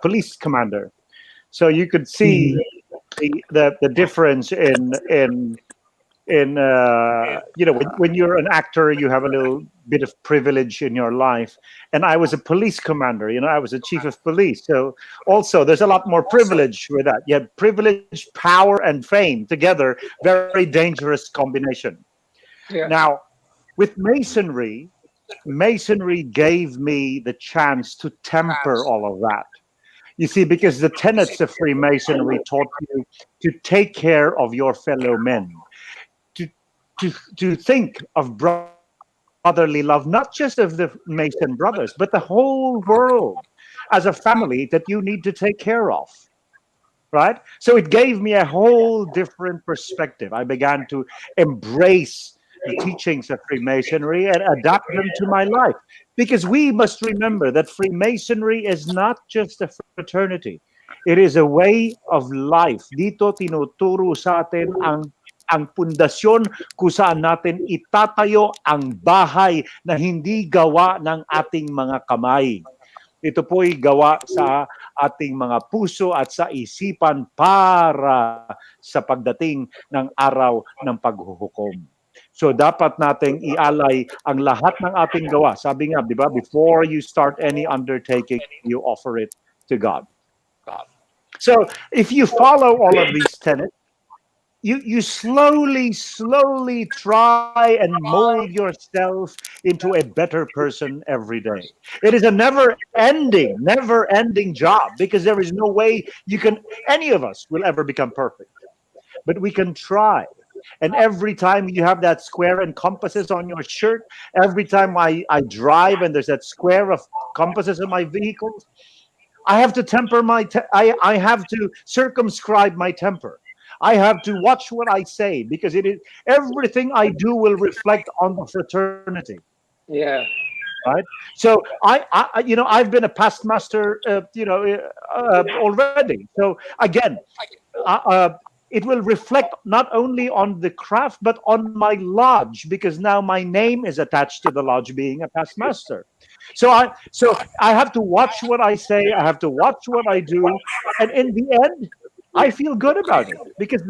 police commander. So you could see the difference in when you're an actor, you have a little bit of privilege in your life, and I was a police commander. I was a chief of police, so also there's a lot more privilege with that. You have privilege, power, and fame together. Very dangerous combination. Yeah. Now, with masonry gave me the chance to temper all of that. You see, because the tenets of Freemasonry taught you to take care of your fellow men, to think of brotherly love, not just of the Mason brothers, but the whole world as a family that you need to take care of. Right? So it gave me a whole different perspective. I began to embrace the teachings of Freemasonry and adapt them to my life. Because we must remember that Freemasonry is not just a fraternity. It is a way of life. Dito tinuturo sa atin ang pundasyon kung saan natin itatayo ang bahay na hindi gawa ng ating mga kamay. Ito po'y gawa sa ating mga puso at sa isipan para sa pagdating ng araw ng paghuhukom. So dapat nating ialay ang lahat ng ating gawa. Sabi nga, di ba, before you start any undertaking, you offer it to God. So if you follow all of these tenets, you slowly try and mold yourself into a better person every day. It is a never ending job, because there is no way any of us will ever become perfect. But we can try. And every time you have that square and compasses on your shirt, every time I drive and there's that square of compasses on my vehicles, I have to temper I have to circumscribe my temper. I have to watch what I say, because it is everything I do will reflect on the fraternity. Yeah. Right. So I've been a past master, already. So again, it will reflect not only on the craft but on my lodge, because now my name is attached to the lodge being a past master. So I have to watch what I say. I have to watch what I do, and in the end, I feel good about it, because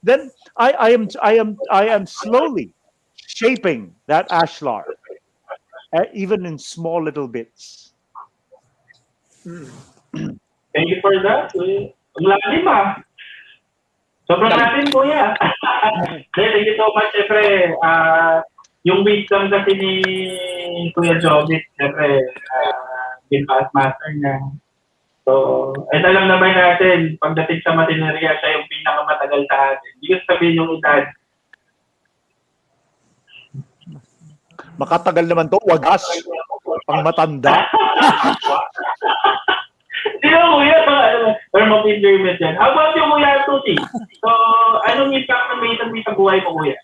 then I am slowly shaping that ashlar, even in small little bits. Thank you for that. Ang lalim ah. Sobrang lalim, Kuya. Thank you so much. Siyempre, yung wisdom kasi ni Kuya Jovit, siyempre, bin past master niya. So, alam naman natin, pagdating sa matineriya, siya yung pinakamatagal sa atin. Hindi ko sabihin yung edad. Makatagal naman to, wagas, pang matanda. Hindi na, Kuya, pero mag-enjoyment yan. How about yung Kuya Tuti? So, anong impact ng masonry sa buhay mo, Kuya?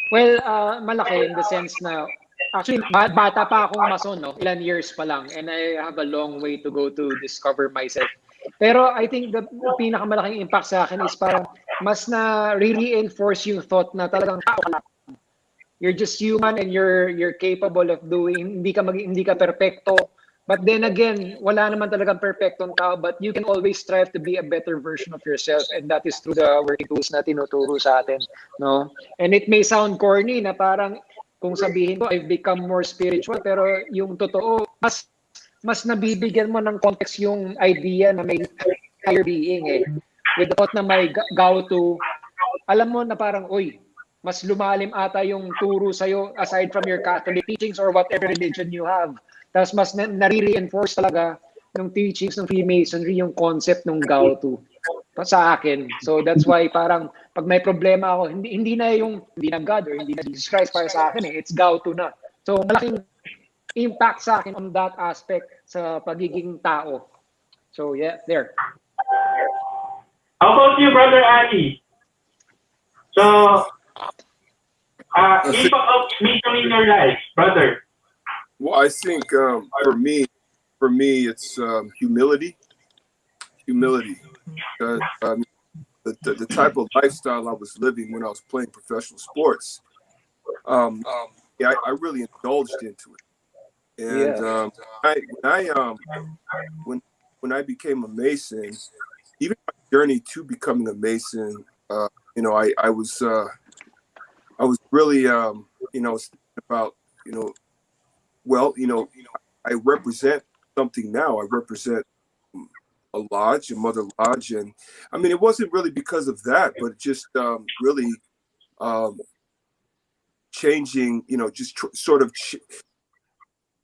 Well, malaki in the sense na, actually, bata pa akong mason, no? Ilan years pa lang, and I have a long way to go to discover myself. Pero I think the pinakamalaking impact sa akin is parang mas na re-reinforce yung thought na talagang tao ka lang. You're just human and you're capable of doing, hindi ka perfecto, But then again, wala naman talagang perfectong tao, but you can always strive to be a better version of yourself, and that is through the working tools na tinuturo sa atin, no? And it may sound corny na parang kung sabihin ko I've become more spiritual, pero yung totoo, mas nabibigyan mo ng context yung idea na may higher being eh. With the thought na may Gautu, alam mo na parang, uy, mas lumalim ata yung turo sa'yo aside from your Catholic teachings or whatever religion you have. Tapos mas nare-reinforce talaga ng teachings ng Freemasonry yung concept ng Gautu sa akin. So that's why parang pag may problema ako, hindi na God or hindi na Jesus Christ para sa akin eh. It's Gautu na. So malaking impact sa akin on that aspect sa pagiging tao. So yeah, there. How about you, Brother Ali? So, impact of mission in your life, brother. Well, I think for me, it's humility. The type of lifestyle I was living when I was playing professional sports, yeah, I really indulged into it. And when I became a Mason, even my journey to becoming a Mason, you know, I was really, you know, thinking about, you know, well, you know, I represent something now. I represent a lodge, a mother lodge, and I mean, it wasn't really because of that, but just really changing, you know, just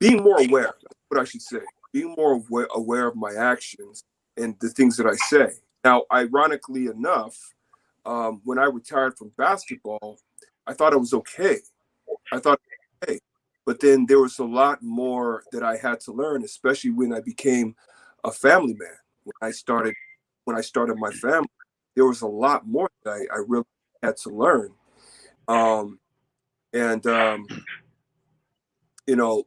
being more aware. That's what I should say. Being more aware of my actions and the things that I say. Now, ironically enough, when I retired from basketball, I thought it was okay. But then there was a lot more that I had to learn, especially when I became a family man. When I started my family, there was a lot more that I really had to learn. You know,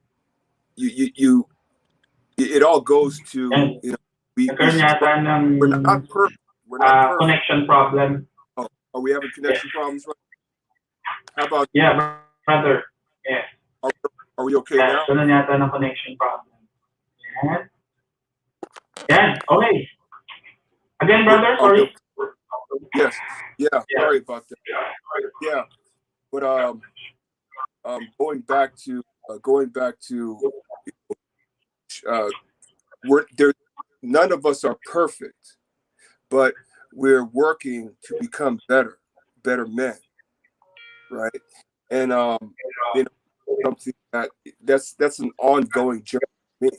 it all goes to, you know, we're not perfect. We're not perfect. Connection problem. Oh, are we having connection problems? Right? How about yeah, brother? Yeah. Are we okay now? Sunod yata ng connection problem. Yan. Okay. Again, brother, sorry. Yes. Yeah. Sorry about that. Yeah. But going back to none of us are perfect, but we're working to become better men, right? And you know, something that's an ongoing journey for me.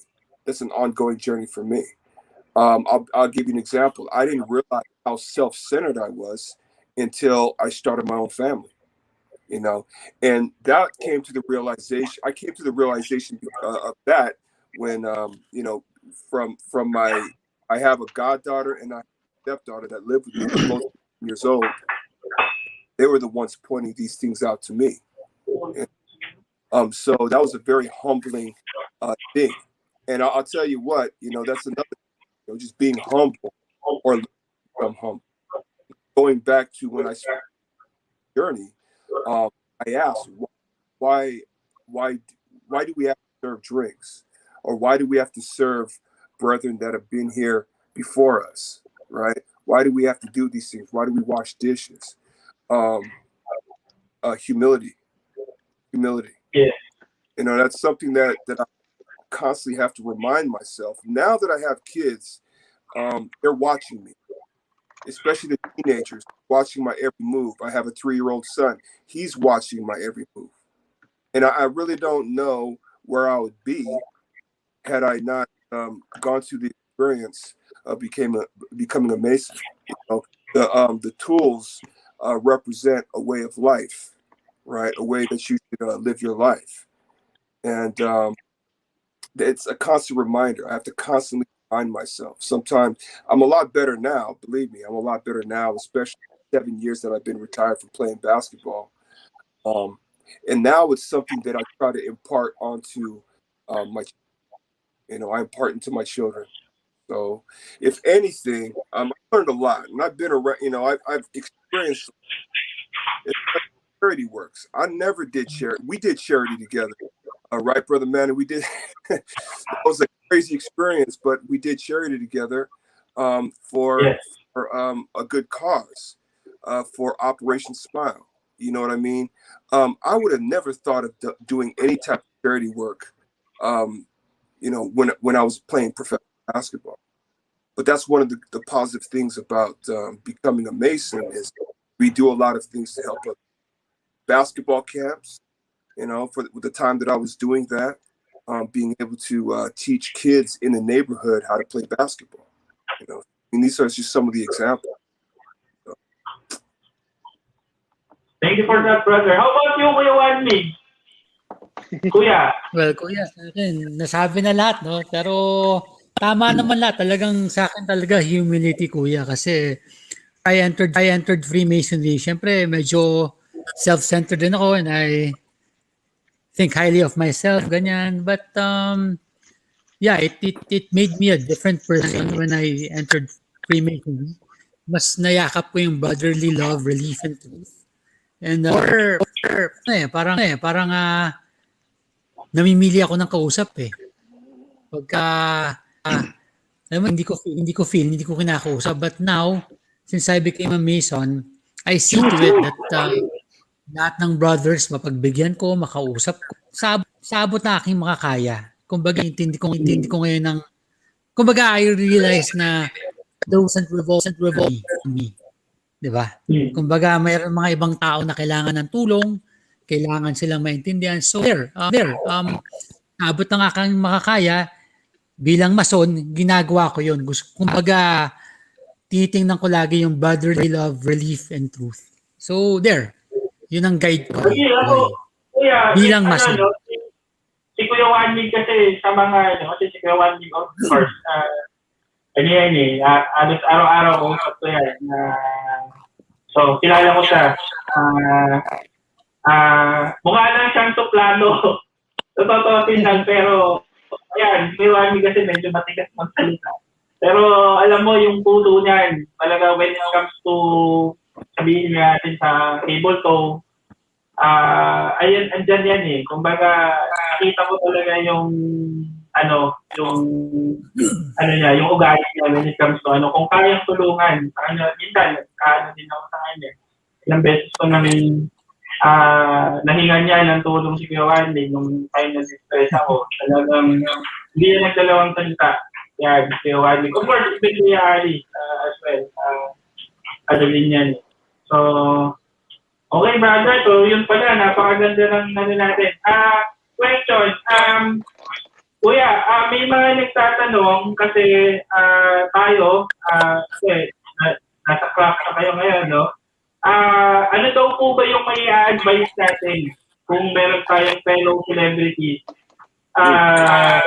That's an ongoing journey for me. I'll give you an example. I didn't realize how self-centered I was until I started my own family. You know, and that came to the realization. I came to the realization of that when you know, from I have a goddaughter and a stepdaughter that live with me, both years old. They were the ones pointing these things out to me. And, so that was a very humbling thing. And I'll tell you what, you know, that's another, you know, just being humble or become humble. Going back to when I started the journey, I asked, why do we have to serve drinks, or why do we have to serve brethren that have been here before us, right? Why do we have to do these things? Why do we wash dishes? Humility. Yeah. You know, that's something that I constantly have to remind myself. Now that I have kids, they're watching me, especially the teenagers, watching my every move. I have a 3-year-old son. He's watching my every move. And I really don't know where I would be had I not gone through the experience of becoming a Mason. You know, the tools represent a way of life, right? A way that you should live your life. And it's a constant reminder. I have to constantly remind myself. Sometimes I'm a lot better now. Believe me, I'm a lot better now, especially 7 years that I've been retired from playing basketball. And now it's something that I try to impart onto my, you know, I impart into my children. So if anything, I learned a lot, and I've been around, you know, I've experienced charity works. I never did charity. We did charity together. Right, Brother Manny, we did. That was a crazy experience, but we did charity together for a good cause, for Operation Smile. You know what I mean? I would have never thought of doing any type of charity work, you know, when I was playing professional basketball. But that's one of the positive things about becoming a Mason is we do a lot of things to help us. Basketball camps, you know, for the time that I was doing that, being able to teach kids in the neighborhood how to play basketball. You know, and these are just some of the examples. Thank you for that, brother. How about you, Kuya Wanmi? Kuya. Well, kuya, sa akin, nasabi na lahat, no? Pero tama naman lahat. Talagang sa akin talaga humility, kuya. Kasi I entered Freemasonry. Siyempre, medyo self-centered din ako and I think highly of myself, ganyan. But yeah, it made me a different person when I entered Freemasonry. Mas nayakap ko yung brotherly love, relief, and truth. And parang namimili ako ng kausap eh. Pagka alam mo, hindi ko kinakausap. But now, since I became a Mason, I see to it that lahat ng brothers mapagbigyan ko, makausap ko. Sa abot na aking makakaya. Kumbaga, intindi ko ngayon ng kumbaga, I realize na doesn't revolve me. Diba? Kumbaga, mayroon mga ibang tao na kailangan ng tulong, kailangan silang maintindihan. So abot ng aking makakaya, bilang Mason, ginagawa ko yun. Kumbaga, titingnan ko lagi yung brotherly love, relief, and truth. So, yun ang guide ko. Kuya, bilang Mason. Si Kuya Wanmi kasi sa mga, kasi si Kuya Wanmi, of course, yan eh, alos araw-araw ko sa yan. So, kilala ko siya. Mukha lang siyang suplado. Totoo lang, pero ayan, Kuya Wanmi kasi medyo matigas magsalita. Pero alam mo, yung puso niyan, talaga when it comes to sabihin natin sa cable toe, ayun, andyan yan eh. Kumbaga, nakita ko talaga yung yung ugali niya when it comes to kung kayang tulungan sa kanya, minsan, din ako sa kanya. Ilang beses ko namin nahinga niya ng tulong si Kuya Wanmi nung time na distress ako. Talagang hindi na nagdalawang salita. Yeah, si Kuya Wanmi. Of course, even Kuya Ali as well. Din yan. So, okay, brother. So, yun pala. Napakaganda ng natin. Question. Kuya, may mga nagtatanong kasi tayo, nasa craft na kayo ngayon, no? Ano daw po ba yung may advice natin kung meron tayong fellow celebrities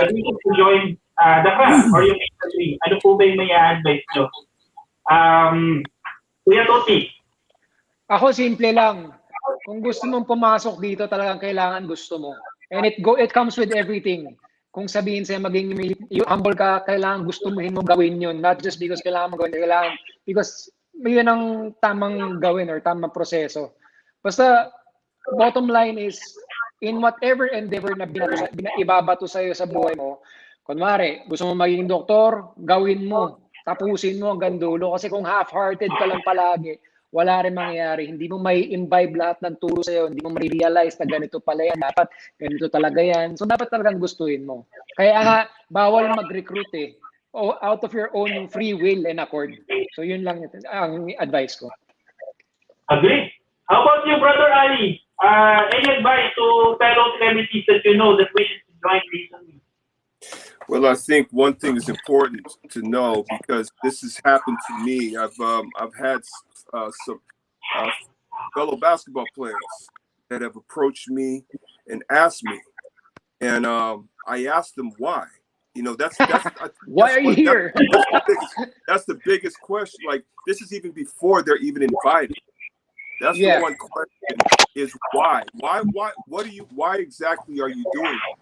to join the craft or yung industry? Ano po ba yung may advice nyo? Kuya Toti. Ako, simple lang. Kung gusto mong pumasok dito, talagang kailangan gusto mo. And it comes with everything. Kung sabihin sa'yo maging humble ka, kailangan gusto mo gawin yun. Not just because kailangan mo gawin, kailangan because yun ang tamang gawin or tamang proseso. Basta, bottom line is, in whatever endeavor na ibabato sa'yo sa buhay mo, kunwari, gusto mo maging doktor, gawin mo. Tapusin mo hanggang dulo. Kasi kung half-hearted ka lang palagi, wala rin mangyayari. Hindi mo may imbibe lahat ng turo sa'yo. Hindi mo ma-realize na ganito pala yan. Dapat ganito talaga yan. So, dapat talagang gustuhin mo. Kaya nga, bawal mag-recruit eh. Out of your own free will and accord. So, yun lang ang advice ko. Agree. How about you, Brother Ali? Any advice to fellow celebrities that you know that wishes to join recently? Well, I think one thing is important to know because this has happened to me. I've had some fellow basketball players that have approached me and asked me, and I asked them why. You know, that's why are you here? That's the biggest question. Like, this is even before they're even invited. That's the one question is why? Why exactly are you doing it?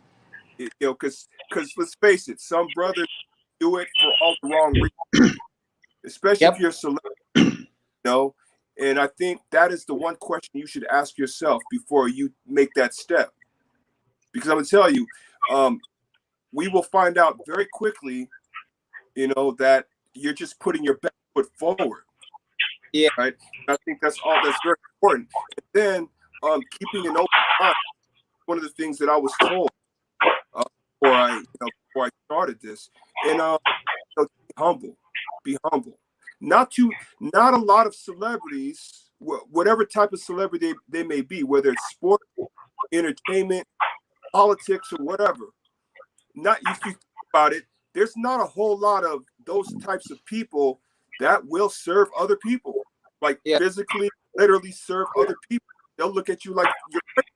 You know, because let's face it, some brothers do it for all the wrong reasons, especially if you're a celebrity. You know, and I think that is the one question you should ask yourself before you make that step. Because I'm gonna tell you, we will find out very quickly, that you're just putting your best foot forward. Yeah. Right. And I think that's very important. And then keeping an open mind. One of the things that I was told before I started this, and be humble. Not a lot of celebrities, whatever type of celebrity they may be, whether it's sport, entertainment, politics, or whatever. Not if you think about it, there's not a whole lot of those types of people that will serve other people, like physically, literally serve other people. They'll look at you like you're crazy.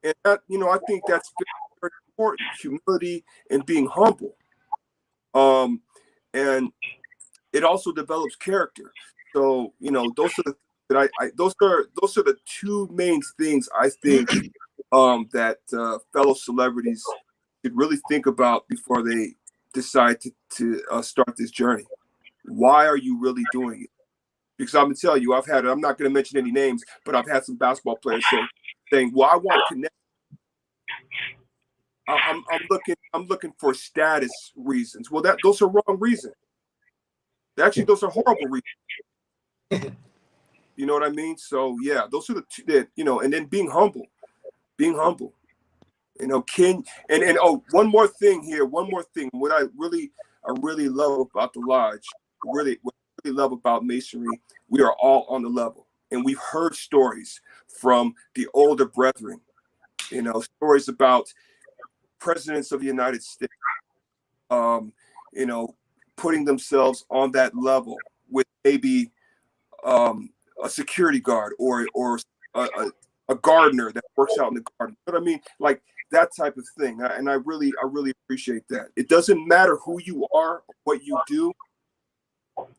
And that, I think that's very, very important: humility and being humble. And it also develops character. So, those are the two main things I think that fellow celebrities should really think about before they decide to start this journey. Why are you really doing it? Because I'm gonna tell you, I'm not gonna mention any names, but I've had some basketball players saying, well, I want to connect. I'm looking for status reasons. Well, those are wrong reasons. Actually, those are horrible reasons. You know what I mean? So yeah, those are the two that, and then being humble. One more thing. What I really love about the lodge, what I really love about masonry, we are all on the level, and we've heard stories from the older brethren, stories about presidents of the United States, putting themselves on that level with maybe a security guard or a gardener that works out in the garden. You know what I mean? Like that type of thing. And I really appreciate that. It doesn't matter who you are, what you do,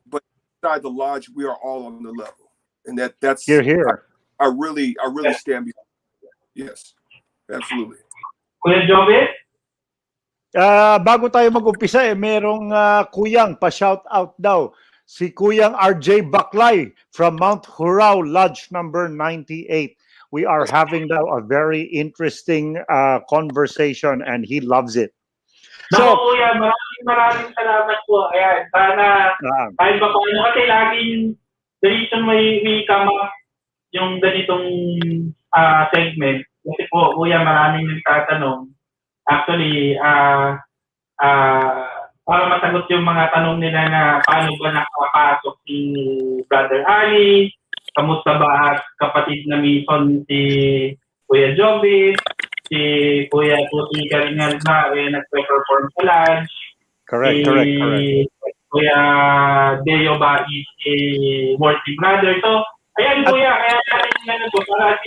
but inside the lodge, we are all on the level. And that's here. I really stand behind. Yes, absolutely. Kuya Jobe? Bago tayo mag-umpisa, merong kuyang pa-shout out daw. Si Kuyang RJ Baklay from Mount Hurao, Lodge number 98. We are having now a very interesting conversation and he loves it. So, Kuya, maraming salamat po. Ayan, sana kahit ba paano, kasi laging the reason may come up yung ganitong segment. Kasi po, Kuya, maraming nagtatanong. Actually, para masagot yung mga tanong nila na paano ba nakapasok si Brother Ali, kamusta ba at kapatid na Mason si Kuya Joby, si Kuya Puti Karingal ba, nagpe-perform sa lodge. Correct. Kuya Deo ba is a worthy brother. So, ayan Kuya, kaya natin na po para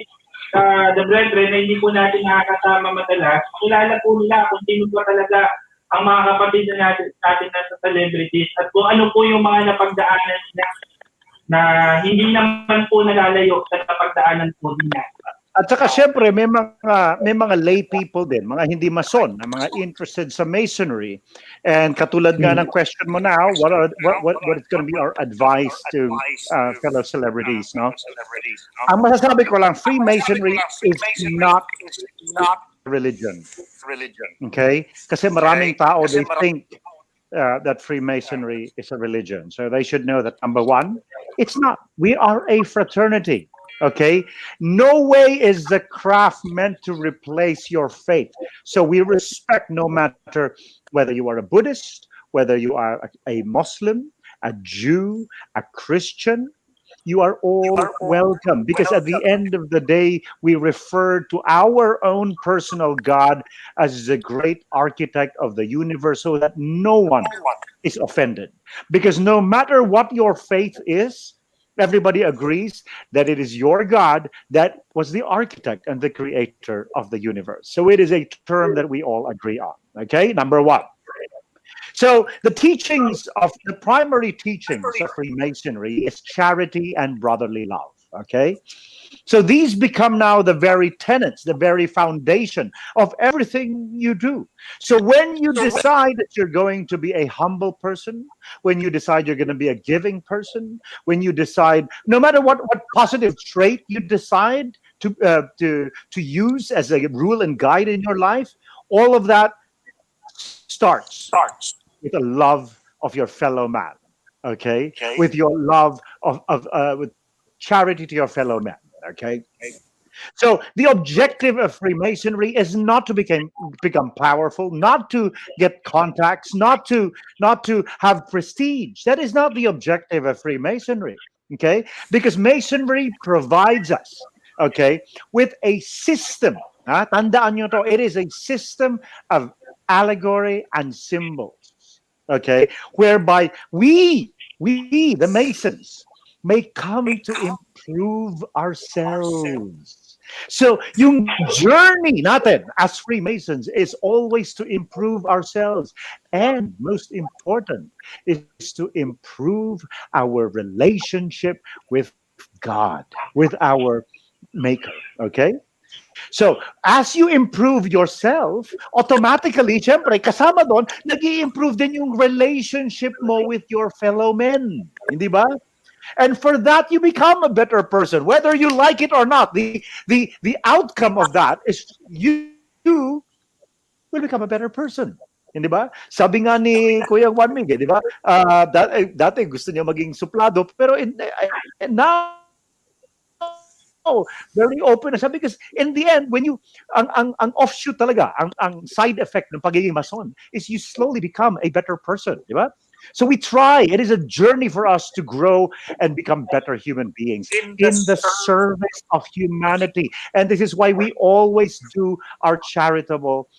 the brethren na hindi po natin nakakasama madalas, kilala po nila kung sino po talaga ang mga kapatid na natin na sa celebrities at kung ano po yung mga napagdaanan nila na hindi naman po nalalayo sa napagdaanan po nila. At saka syempre may mga lay people din, mga hindi mason, na mga interested sa masonry. And katulad nga ng question mo now, what is going to be our advice to fellow celebrities, no? Ang masasabi ko lang, Freemasonry is not religion. Okay? Kasi maraming tao, they think that Freemasonry is a religion. So they should know that, number one, it's not. We are a fraternity. Okay? No way is the craft meant to replace your faith. So we respect no matter whether you are a Buddhist, whether you are a Muslim, a Jew, a Christian, you are all welcome. Because at the end of the day, we refer to our own personal God as the great architect of the universe so that no one is offended. Because no matter what your faith is, everybody agrees that it is your God that was the architect and the creator of the universe. So it is a term that we all agree on. Okay, number one. So the primary teachings of Freemasonry is charity and brotherly love. Okay, so these become now the very tenets, the very foundation of everything you do. So when you decide that you're going to be a humble person, when you decide you're going to be a giving person, when you decide, no matter what positive trait you decide to use as a rule and guide in your life, all of that starts with a love of your fellow man, okay? With your love with charity to your fellow man, okay? So the objective of Freemasonry is not to become powerful, not to get contacts, not to have prestige. That is not the objective of Freemasonry. Okay, because Masonry provides us, okay, with a system. Tandaan nyo to, it is a system of allegory and symbols. Okay, whereby we the Masons may come to improve ourselves. So, yung journey natin as Freemasons is always to improve ourselves. And most important is to improve our relationship with God, with our Maker. Okay? So, as you improve yourself, automatically, syempre, kasama doon, nag-i-improve din yung relationship mo with your fellow men. Hindi ba? And for that, you become a better person, whether you like it or not. The outcome of that is you will become a better person. Hindi ba? Sabi nga ni Kuya Juan Miguel, di ba? Dati gusto niya maging suplado, pero now, very open na siya because in the end, when you, ang offshoot talaga, ang side effect ng pagiging mason is you slowly become a better person, di ba? So we try. It is a journey for us to grow and become better human beings in the service of humanity. And this is why we always do our charitable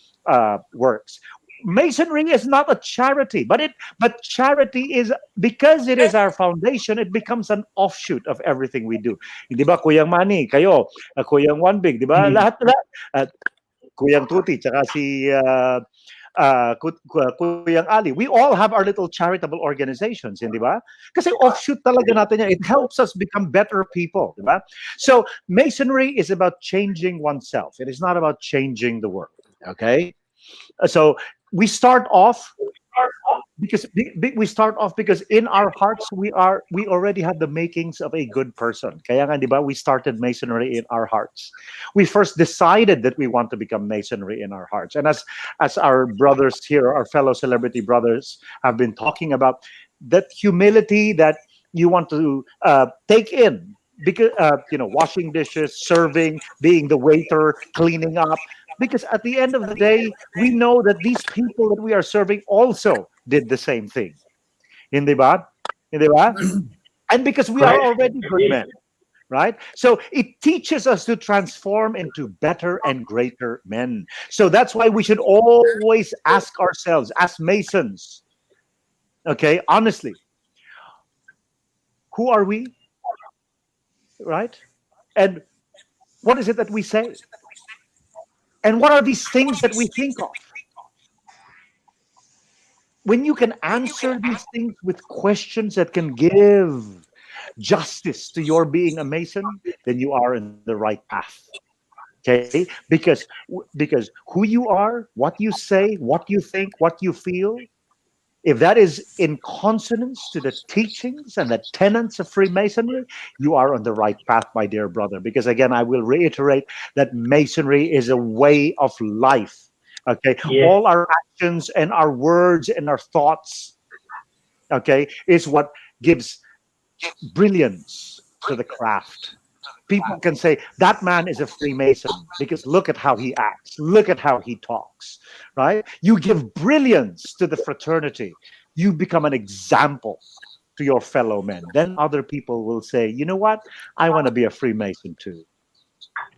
works. Masonry is not a charity, but charity is, because it is our foundation, it becomes an offshoot of everything we do. Di ba, Kuyang Manny, kayo, Kuyang One Big, di ba? Lahat, Kuyang Tuti, tsaka si Kuyang Ali, we all have our little charitable organizations, di ba? Kasi offshoot talaga natin yan. It helps us become better people, di ba? So, Masonry is about changing oneself. It is not about changing the world, okay? So, we start off because in our hearts we already have the makings of a good person. Kaya nga, di ba, we started Masonry in our hearts. We first decided that we want to become Masonry in our hearts. And as our brothers here, our fellow celebrity brothers, have been talking about, that humility that you want to take in, because washing dishes, serving, being the waiter, cleaning up. Because at the end of the day, we know that these people that we are serving also did the same thing. Hindi ba? Hindi ba? And because we are already good men, right? So it teaches us to transform into better and greater men. So that's why we should always ask ourselves, as Masons, okay, honestly, who are we? Right? And what is it that we say? And what are these things that we think of? When you can answer these things with questions that can give justice to your being a Mason, then you are in the right path. Okay? Because who you are, what you say, what you think, what you feel, if that is in consonance to the teachings and the tenets of Freemasonry, you are on the right path, my dear brother. Because again, I will reiterate that Masonry is a way of life. Okay, all our actions and our words and our thoughts, okay, is what gives brilliance to the craft. People can say that man is a Freemason because look at how he acts, look at how he talks, right? You give brilliance to the fraternity. You become an example to your fellow men. Then other people will say, you know what? I want to be a Freemason too.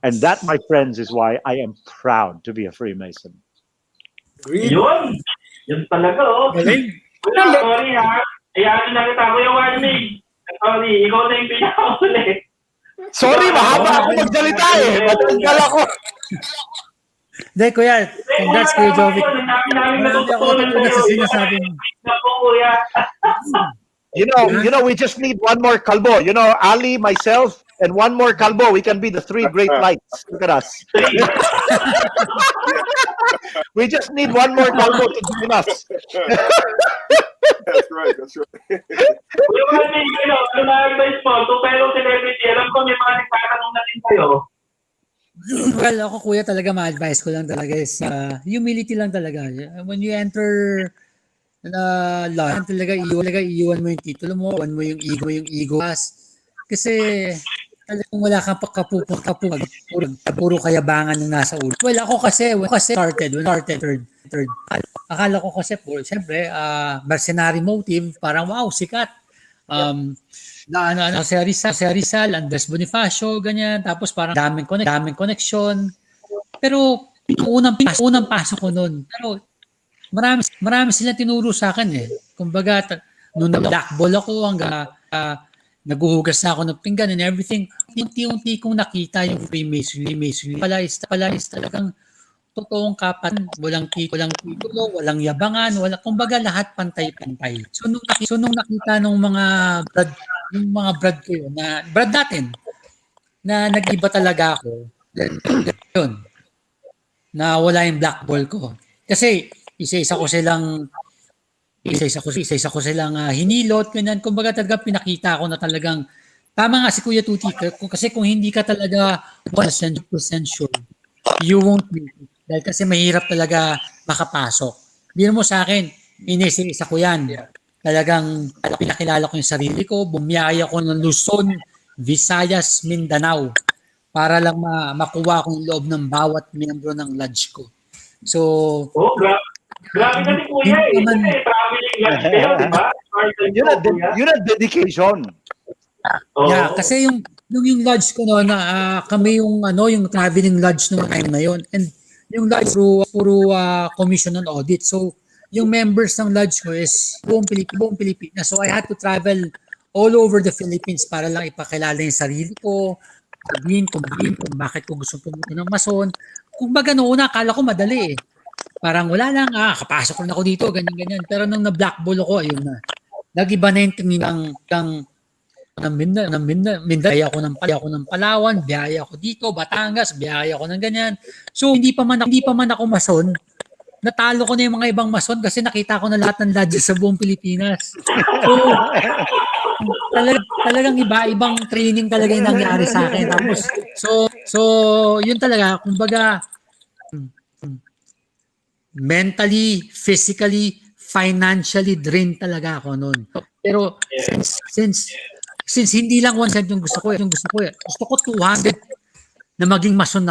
And that, my friends, is why I am proud to be a Freemason. Yun! Yun talaga, oh. Galing. Sorry, ha? Ayaw na kita, Kuya Juan Miguel. Sorry, ikaw na yung pinakahuli. Sorry, mahaba ako magsalita eh. Matanggal ako. Hindi, Kuya. Congrats, Kuya Jovic. Marami ako natutunan sa sinasabi mo. You know, we just need one more kalbo. You know, Ali, myself, and one more kalbo. We can be the three great lights. Look at us. We just need one more kalbo to join us. That's right. That's right. Kuya Juan Miguel, ano na advice mo? Kung fellow celebrity, alam ko may mga nagtatanong na rin kayo. Well, ako kuya talaga ma-advise ko lang talaga is humility lang talaga. When you enter lahat talaga iiwan mo yung titulo mo, iiwan mo yung ego. Kasi talagang wala kang kapupag, puro kayabangan ng nasa ulo. Well, ako kasi when started third. Akala ko kasi siyempre mercenary motive, parang wow, sikat. Si Rizal, Andres Bonifacio, ganyan. Tapos parang daming connection. Pero unang pasok ko noon. Pero marami silang tinuro sa akin eh. Kumbaga, nung nag-blackball ako hanggang naguhugas na ako ng pinggan and everything, unti-unti kong nakita yung Freemasonry. Pala is talagang totoong kapatan, walang titulo, walang yabangan, kumbaga lahat pantay-pantay. So nung nakita nung mga brad ko yun, na brad natin, na nag-iba talaga ako, yun, na wala yung black ball ko. Kasi isa-isa ko silang hinilot, ganyan. Kumbaga talaga pinakita ko na talagang tama nga si Kuya Tuti, kasi kung hindi ka talaga 100% sure, you won't make it. Dahil kasi mahirap talaga makapasok. Biro mo sa akin, inisa ko yan. Talagang pinakilala ko yung sarili ko, bumiyaya ko ng Luzon, Visayas, Mindanao para lang makuha ko yung loob ng bawat miyembro ng lodge ko. So, grabe ka ni Kuya eh. Kasi traveling lodge kayo, di ba? Yun ang dedication. Yeah, kasi yung lodge ko noon, kami yung traveling lodge noong time na yon. And yung lodge puro commission on audit. So, yung members ng lodge ko is buong Pilipinas. So, I had to travel all over the Philippines para lang ipakilala yung sarili ko, sabihin kung bakit ko gusto pumunta ng Mason. Kung baga noon, akala ko madali eh. Parang wala lang, kapasok lang ako dito, ganyan-ganyan. Pero nung na-blackball ako, ayun na. Nag-iba na yung tingin ng Mindanao, ako ng Palawan, biyaya ako dito, Batangas, biyaya ako ng ganyan. So hindi pa man ako Mason, natalo ko na yung mga ibang Mason kasi nakita ko na lahat ng lodges sa buong Pilipinas. So talagang ibang training talaga yung nangyari sa akin. Tapos so yun talaga, kumbaga mentally, physically, financially drained talaga ako noon. Pero since hindi lang 100 yung gusto ko, gusto ko 200 na maging Mason.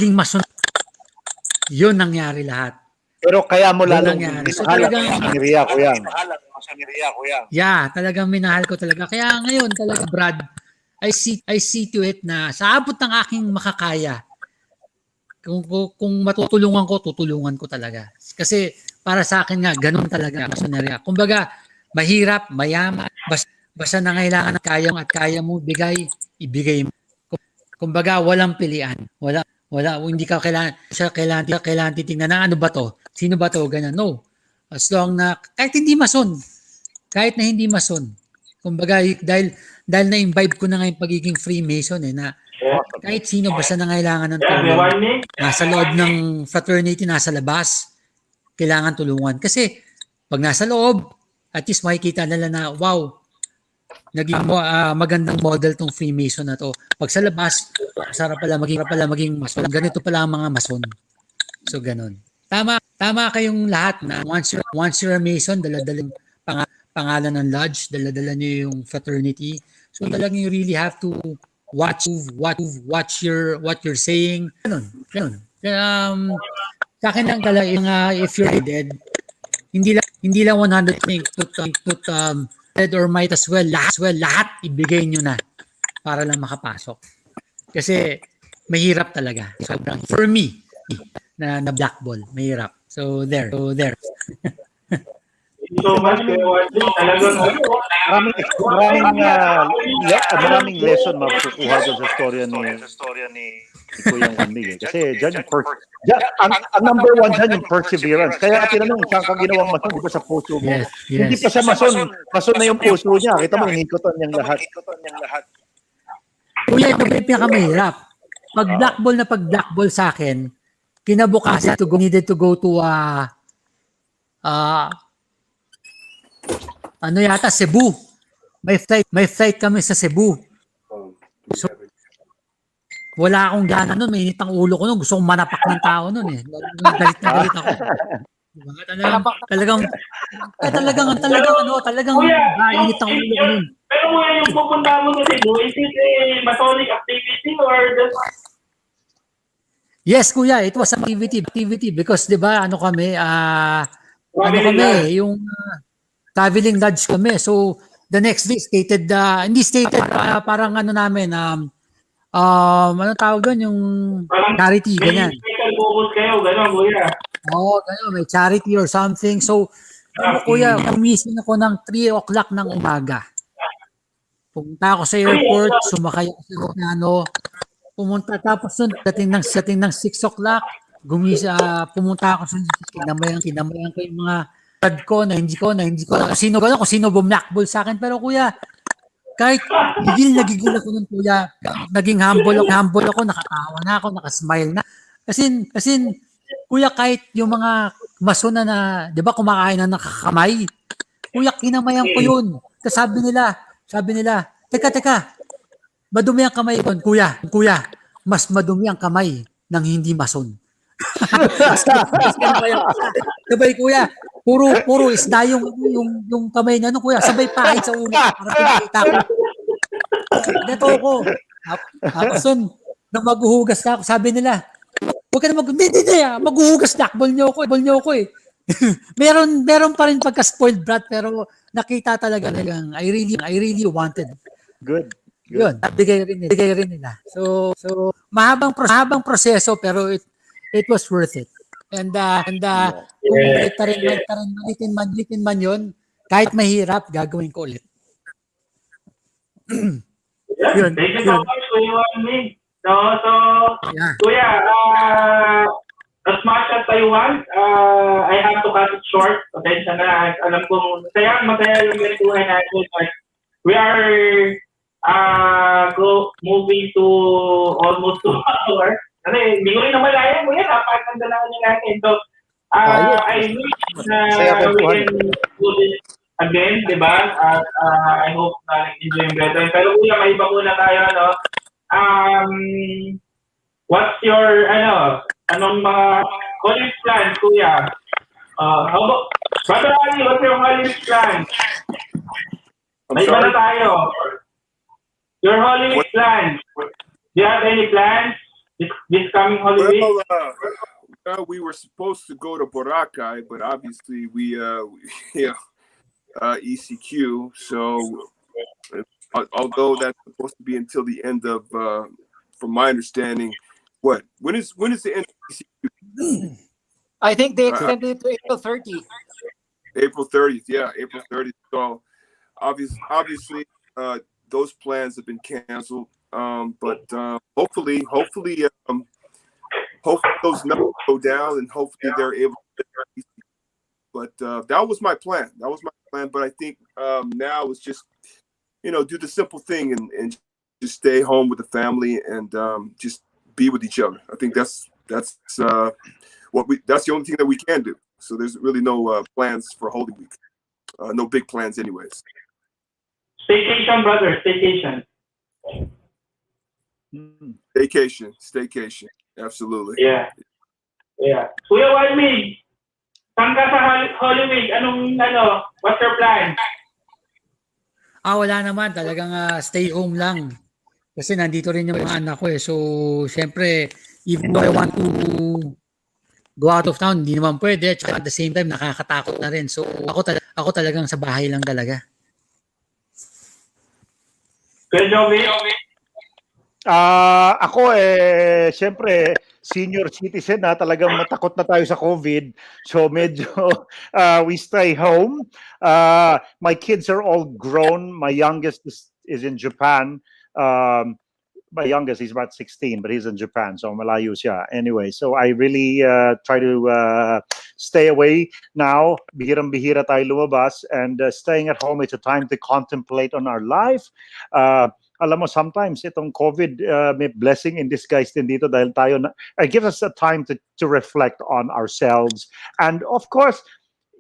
Yun nangyari lahat. Pero kaya mo lalong minahal ang saniriya ko yan. Yeah, talagang minahal ko talaga. Kaya ngayon talaga, Brad, I see to it na sa abot ng aking makakaya, kung matutulungan ko, tutulungan ko talaga. Kasi para sa akin nga, ganun talaga masonerya. Kumbaga, mahirap, mayaman, basta nangailangan ng kaya mo ibigay mo. Kumbaga, walang pilian. Hindi ka kailangan titingnan na ano ba to? Sino ba to? Ganyan. No. As long na, kahit na hindi Mason. Kumbaga, dahil na-imbibe ko na ngayon pagiging Freemason na kahit sino basta nangailangan ng tulong, nasa loob ng fraternity, nasa labas, kailangan tulungan. Kasi, pag nasa loob, at least makikita nila na, wow, naging magandang model tong Freemason na to. Pag sa labas, sarap pala maging Mason. Ganito pala ang mga Mason. So, ganun. Tama kayong lahat na once you're a Mason, dala-dala yung pangalan ng lodge, dala-dala nyo yung fraternity. So, talagang you really have to watch what you're saying. Ganun. Sa akin lang talaga, if you're dead, hindi lang 100 put dead or might as well, lahat ibigay nyo na para lang makapasok. Kasi mahirap talaga. Sobrang, for me, na blackball, mahirap. So there. So much, Kuya Wally. Talagang Maraming lesson makukuha dyan sa storya ni Kuya Juan. Kasi dyan yung ang number one dyan yung perseverance. Kaya tinanong, saan ka ginawang Mason ko sa puso mo? Yes. Hindi pa siya Mason na yung puso niya. Kita mo, hinikotan niyang lahat. Kuya, ito ba yung pinakamahirap? Pag blackball sa akin, kinabukasan needed to go to Cebu. May flight kami sa Cebu. wala akong gana nun, mainit ang ulo ko nun, gusto kong manapak ng tao nun eh. Galit na galit ako. Diba? Talagang Kuya, mainit ang ulo ko nun. pero kuya, yung pupunta mo sa Cebu, is it a Masonic activity or just... Yes, kuya, it was activity because 'di ba ano kami Traveling lodge? yung traveling lodge kami. So the next day stated hindi stated parang ano namin ano tawag doon yung Parang charity may ganyan. special focus kayo, gano'n, kuya. Oo, ganyan, may charity or something. So kuya, gumising ako ng 3 o'clock ng umaga. Pumunta ako sa airport, sumakay ako sa aeroplano. Pumunta tapos nun, dating ng 6 o'clock, pumunta ako sa kinamayan ko yung mga dad ko na hindi ko kung sino bumlackball sa akin. Pero kuya, kahit gigil ako nun kuya, naging humble ako, nakatawa na ako, nakasmile na. Kasi kuya, kahit yung mga maso na, di ba kumakain na nakakamay, kuya, kinamayan ko yun. Tapos sabi nila, teka, madumi ang kamay ko, kuya, mas madumi ang kamay ng hindi mason. Sabay kuya, puro isda yung kamay na kuya, sabay pahit sa ulo para pinakita ko. Ganito ko. Tapos nang maghuhugas na ako, sabi nila, huwag ka na maghuhugas na, ball niyo ako eh. meron pa rin pagka-spoiled brat, pero nakita talaga I really wanted. Good. Yun, bigay rin nila. So mahabang proseso pero it was worth it. And kung malitin man yun, kahit mahirap, gagawin ko ulit. Yun. Thank you so much, Kuya Juan. So, Yeah. Kuya, as much as I want, I have to cut it short. Pasensya na. Alam kong masaya yung ganituhan natin. But we are moving to almost 2 hours. Kasi hindi ko rin naman alam mo yan. Napakaganda na kanya natin. So, I wish na we can do this again, di ba? I hope na enjoy yung better. Pero kuya, may iba muna tayo, ano? What's your, anong mga college plans, kuya? Brother Ali, what's your college plans? May iba na tayo. Your Holy Week plans. Do you have any plans this coming Holy Week? Well, we were supposed to go to Boracay, but obviously we ECQ. So, although that's supposed to be until the end of, from my understanding, when is the end of ECQ? I think they extended it to April 30th. April 30th, yeah, April 30th. So, obviously, those plans have been canceled, but hopefully those numbers go down, and hopefully they're able to. But that was my plan. But I think now it's just, do the simple thing and just stay home with the family and just be with each other. I think that's the only thing that we can do. So there's really no plans for Holy Week. No big plans, anyways. Staycation, brother. Staycation. Staycation. Absolutely. Yeah. Kuya Walmig, saan ka sa Holy Week? What's your plan? Wala naman. Talagang stay home lang. Kasi nandito rin yung mga anak ko eh. So, syempre, even though I want to go out of town, hindi naman pwede. At the same time, nakakatakot na rin. So, ako talagang sa bahay lang talaga. Kuya Joey? Ako syempre senior citizen na talagang matakot na tayo sa COVID. So medyo we stay home. My kids are all grown. My youngest is in Japan. My youngest is about 16, but he's in Japan, so malayo siya. Anyway, so I really try to stay away now. Bihirang-bihira tayo lumabas, and staying at home is a time to contemplate on our life. Alam mo, sometimes itong COVID may blessing in disguise din dito dahil tayo it gives us a time to reflect on ourselves. And of course,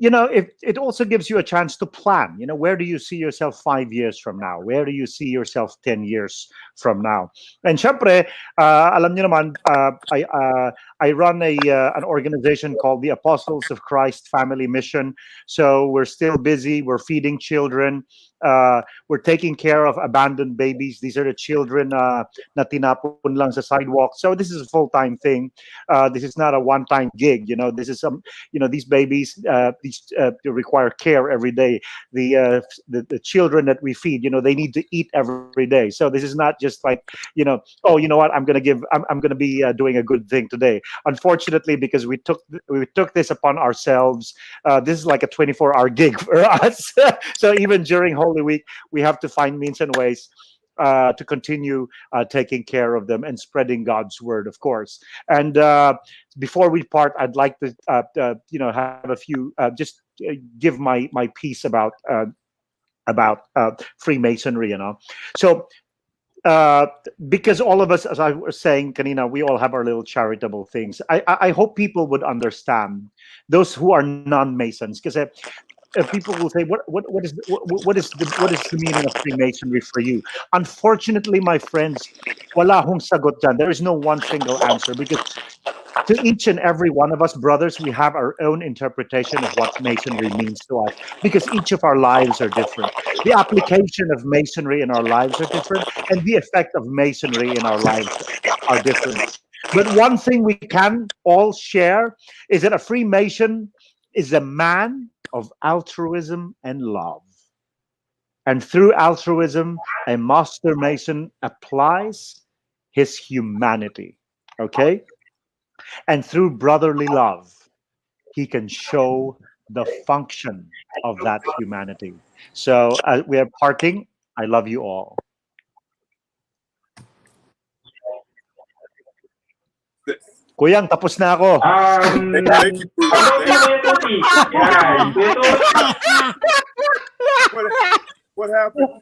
it also gives you a chance to plan. Where do you see yourself 5 years from now? Where do you see yourself 10 years from now? And syempre, alam niyo naman, I run an organization called the Apostles of Christ Family Mission. So we're still busy. We're feeding children. We're taking care of abandoned babies. These are the children na tinapon lang sa sidewalk. So this is a full-time thing. This is not a one-time gig. This is these babies. They require care every day. The children that we feed, they need to eat every day. So this is not just like, oh, you know what, I'm gonna be doing a good thing today. Unfortunately, because we took this upon ourselves, this is like a 24-hour gig for us. So even during Holy Week, we have to find means and ways to continue taking care of them and spreading God's word, of course. And before we part, I'd like to have a few just give my piece about Freemasonry. So because all of us, as I was saying, kanina, we all have our little charitable things. I hope people would understand, those who are non-Masons, because people will say, what is the meaning of Freemasonry for you? Unfortunately, my friends, wala hong sagot dyan. There is no one single answer, because to each and every one of us, brothers, we have our own interpretation of what Masonry means to us, because each of our lives are different. The application of Masonry in our lives are different, and the effect of Masonry in our lives are different. But one thing we can all share is that a Freemason is a man of altruism and love. And through altruism, a Master Mason applies his humanity. Okay? And through brotherly love, he can show the function of that humanity. So we are parting. I love you all. Kuyang, tapos na ako. Thank you. What happened?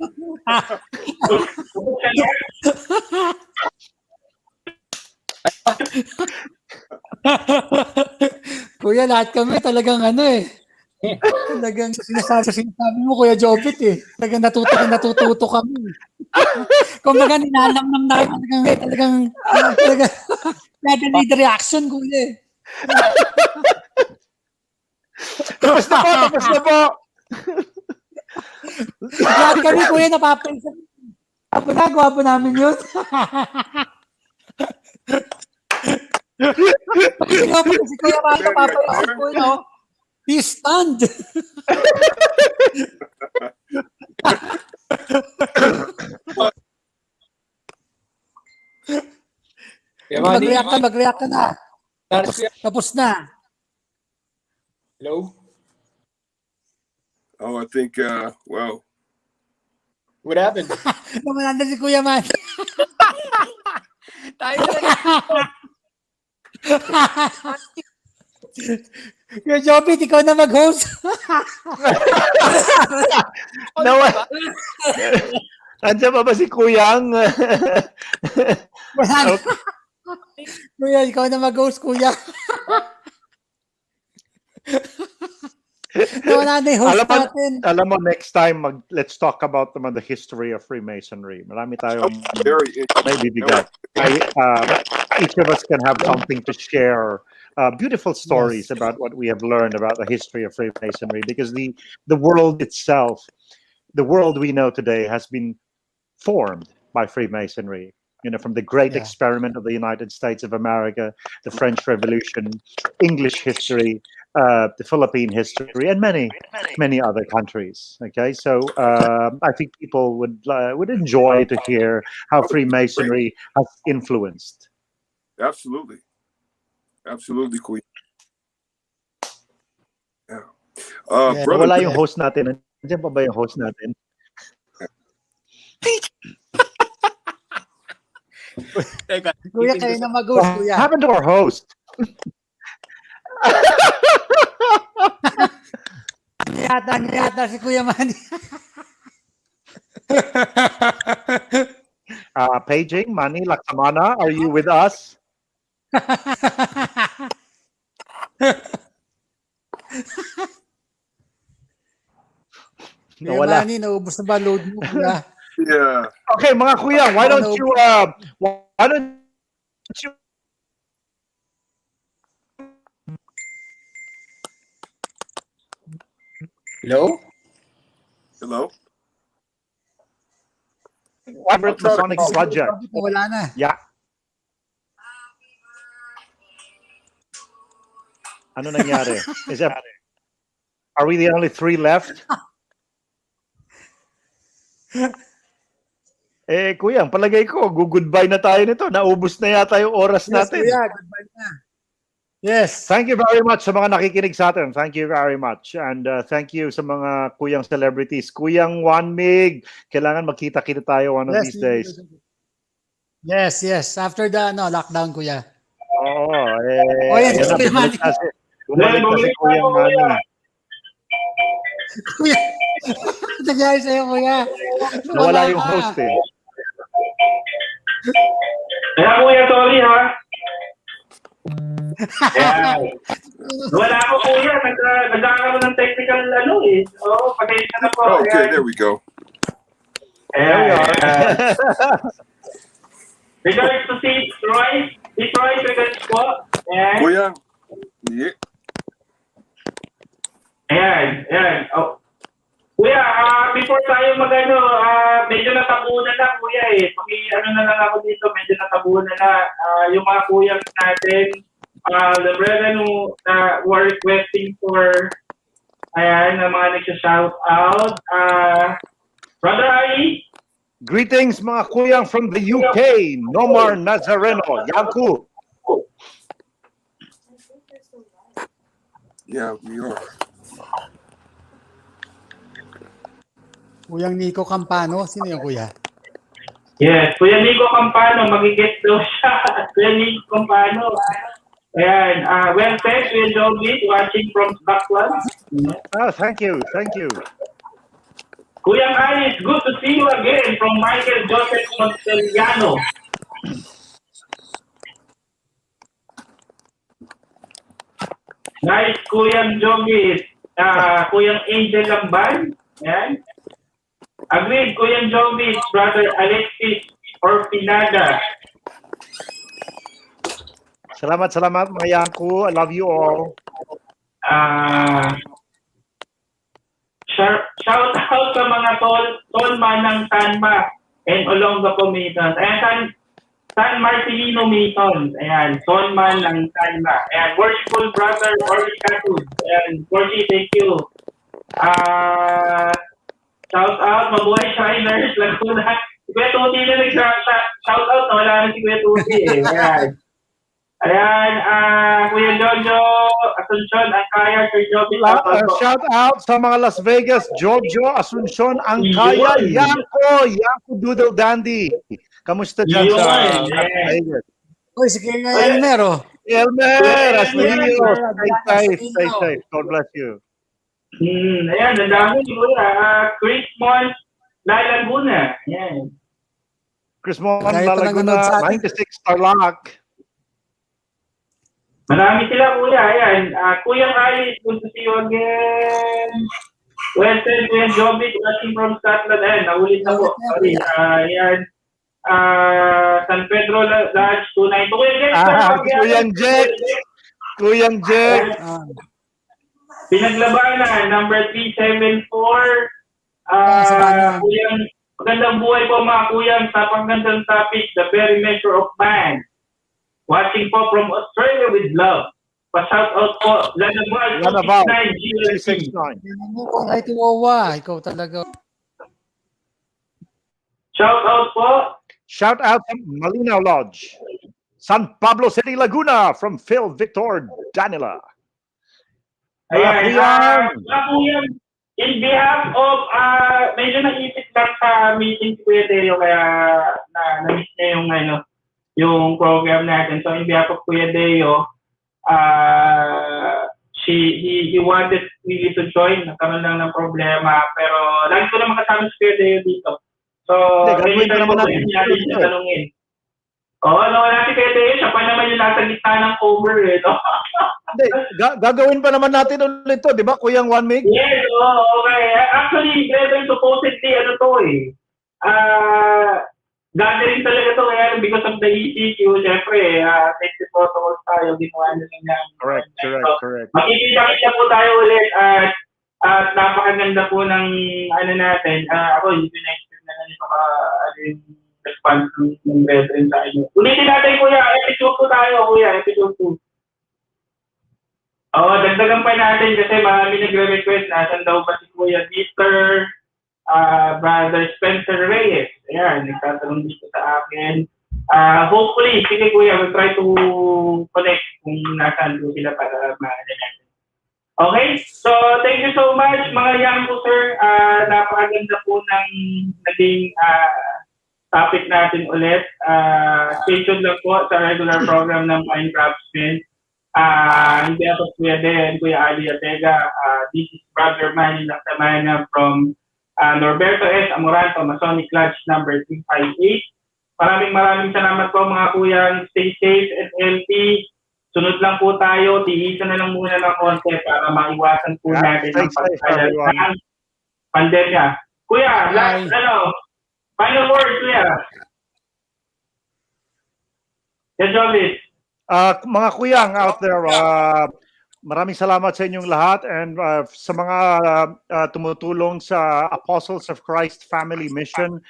Kuya, lahat kami talagang talagang sinasabi mo, Kuya Jobit Talagang natututo kami. Kumbaga, ninanamnam na talagang need reaction, Kuya. Tapos na po. Lahat kami, Kuya, napapansin. Gwapo namin yun. Si Kuya Mata, napapansin ko yun, he's stunned. Mag-react ka na. Tapos na. Hello? Oh, I think, well. What happened? Naman si Kuya Man. Tayo talaga. Kuya Jobit, ikaw na mag-host. Nandiyan pa ba si Kuyang? Kuya, ikaw na mag-host, Kuya. Wala na yung host natin. Alam mo, next time, let's talk about the history of Freemasonry. Marami tayong may bibigay. Each of us can have something to share. Beautiful stories about what we have learned about the history of Freemasonry, because the world itself, the world we know today, has been formed by Freemasonry. From the great experiment of the United States of America, the French Revolution, English history, the Philippine history, and many other countries. Okay, so I think people would enjoy to hear how Freemasonry has influenced. Absolutely, Queen. Yeah. Brother, wala yung host natin. Nandiyan pa ba yung host natin? Kuya, kayo na mag-host, Kuya. What happened to our host? Yata si Kuya Manny. Paging, Manny, Laksamana, are you with us? Nawala. Manny, naubos na ba load mo, kuya? Yeah. Okay, mga kuya, why don't you Hello? Hello? favorite Masonic project? Wala na. Yeah. Ano nangyari? Are we the only 3 left? Kuya, ang palagay ko, goodbye na tayo nito. Naubos na yata yung oras Yes, natin. kuya. Goodbye na. Yes. Thank you very much sa mga nakikinig sa atin. Thank you very much. And thank you sa mga kuyang celebrities. Kuyang Juan Mig, kailangan magkita-kita tayo one of these days. Yes, yes. After the lockdown, kuya. Oo. Yes, Ayan na, Kuya Manny. bumalik na si Kuyang Manny. Kuya, ano nangyari sa'yo, kuya? Nawala yung host eh. Kaya kuya, sorry ha. Ayan. Wala ako kuya, nagkakaroon ng technical Oo, pag-ayos na po. Okay, there we go. There we are. Regards to si Troy, regards po. Ayan. Kuya. Yeah. Ayan. Oh. Kuya, before tayo medyo natabunan na kuya eh. Na lang ako dito, medyo natabunan na. Yung mga kuya natin, the brethren who were requesting for, na mga nagsha-shout out. Brother Ali. Greetings mga kuyang from the UK, Nomar Nazareno, Yanku. Yeah, we are. Kuyang Nico Campano. Sino yung kuya? Yes, Kuya Nico Campano, mag-get daw siya. Kuya Nico Campano. Ayan, well said, Kuya Joby, watching from Scotland. Thank you. Kuya Alice, good to see you again from Michael Joseph Monteliano. Nice, Kuyang Joby. Kuyang Angel Lamban. Ayan. Agreed, Kuyang Joby, Brother Alexis Orpinada. Salamat mga Yanku. I love you all. Shout out sa mga tolman ng Sanma and Olongapo Masons. Ayan, San Marcelino Masons. Ayan, tolman ng Sanma. Ayan, worshipful brother Orly Catud. Ayan, Orly, thank you. Shout out, mabuhay Shiners, Laguna. Si Kuya Tuti na nag-shout out, wala na si Kuya Tuti eh. Ayan, Kuya Jojo, Asuncion, Angkaya, Sir Joby. Shout out sa mga Las Vegas, Jojo, Asuncion, Angkaya, Yanko Doodle Dandy. Kamusta dyan sa Vegas? Uy, si Kuya Elmer. Elmer, stay safe. God bless you. Ayan, ang dami siguro. Chris Mons, Laguna. Ayan. Chris Mons, Laguna, 96 Tarlac. Marami sila, kuya. Ayan. Kuyang Alice, good to see you again. Western, Kuya Joby, watching from Scotland. Ayan, naulit na po. Sorry. Ayan. San Pedro Lodge, 292. Kuyang Jack. Pinaglabanan, number 374. Kuyang, magandang buhay po mga kuyang sa panggandang topic, the very measure of man. Watching po from Australia with love. Pa-shout out po, Lanaval 269. Ay, Tiwawa. Ikaw talaga. Shout out po. Shout out to Malinaw Lodge. San Pablo City, Laguna from Phil Victor Danila. Ayan, Kuya, in behalf of, medyo naisip lang sa meeting si Kuya Deo, kaya na-miss niya yung program natin. So, in behalf of Kuya Deo, he wanted really to join. Nagkaroon lang ng problema, pero lagi ko naman kasama si Kuya Deo dito. So, gagawin ko naman natin siya tanungin. Oo, wala si Kuya Deo, siya pa naman yung nasa gitna ng cover eh. No? Gagawin pa naman natin ulit to, di ba, Kuyang 1 Mig? Yes, okay. Actually, brethren, supposedly, ano to gathering talaga to, kaya because of the ECQ, syempre, safety protocols tayo, ginawa na lang yan. Correct. Makikita-kita po tayo ulit at napakaganda po ng ano natin. Ako, hindi na-expect na ganito yung response ng brethren sa inyo. Ulitin natin, Kuya, episode 2 tayo, Kuya, episode 2. Dagdagan pa natin kasi marami nagre-request na saan daw ba si Kuya Mr. Brother Spencer Reyes. Ayan, nagtatanong dito sa akin. Hopefully, sige Kuya, we'll try to connect kung nasaan po sila para maano natin. Okay? So, thank you so much mga young po, sir. Napakaganda po ng naging topic natin ulit. Stay tuned lang po sa regular program ng Craftsmen'S. Hindi ako Kuya Den, Kuya Ali Atega. This is Brother Manny Lactamana from Norberto S. Amoranto, Masonic Lodge number 358. Maraming salamat po mga kuyang. Stay safe and healthy. Sunod lang po tayo. Tiisan na lang muna ng konti para maiwasan po natin ang pagkalat ng pandemya. Kuya, final word, Kuya. Yes, Jovis. Mga kuyang out there, maraming salamat sa inyong lahat and sa mga tumutulong sa Apostles of Christ Family Mission.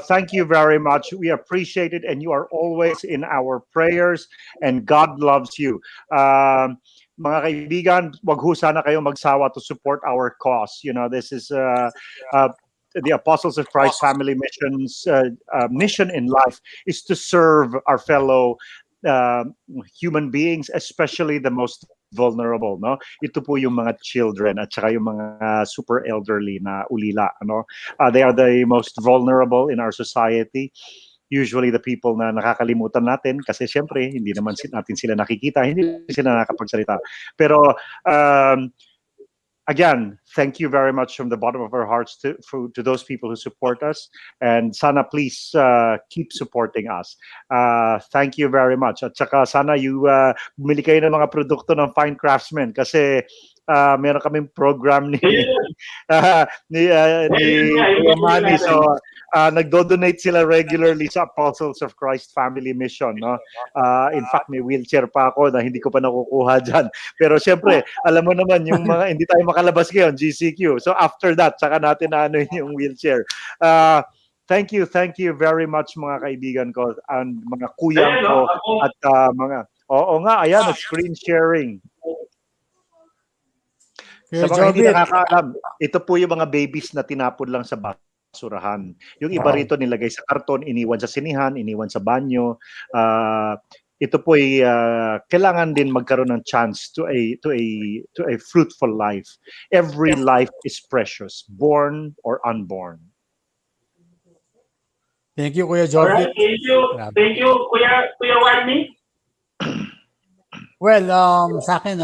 Thank you very much. We appreciate it and you are always in our prayers and God loves you. Mga kaibigan, wag ho sana kayo magsawa to support our cause. You know, this is the Apostles of Christ Family Mission's mission in life is to serve our fellow human beings, especially the most vulnerable, no? Ito po yung mga children at saka yung mga super elderly na ulila, ano? They are the most vulnerable in our society. Usually the people na nakakalimutan natin kasi syempre hindi naman natin sila nakikita, hindi sila nakakapagsalita. Pero again, thank you very much from the bottom of our hearts to those people who support us. And sana please keep supporting us. Thank you very much. At saka sana bumili kayo ng mga produkto ng Fine Craftsmen kasi meron kaming program ni Manny. So nagdo-donate sila regularly sa Apostles of Christ Family Mission, no? In fact, may wheelchair pa ako na hindi ko pa nakukuha dyan. Pero syempre, alam mo naman yung mga hindi tayo makalabas ngayon, GCQ. So after that, saka natin yung wheelchair. Thank you very much mga kaibigan ko and mga kuyang ko at mga ayan, screen sharing. Sa mga hindi nakakaalam, ito po yung mga babies na tinapon lang sa basurahan. Yung iba rito nilagay sa karton, iniwan sa sinihan, iniwan sa banyo. Ito po ay kailangan din magkaroon ng chance to a fruitful life. Every life is precious, born or unborn. Thank you, Kuya Jordi. Right, thank you, Kuya Warney. Well, sa akin,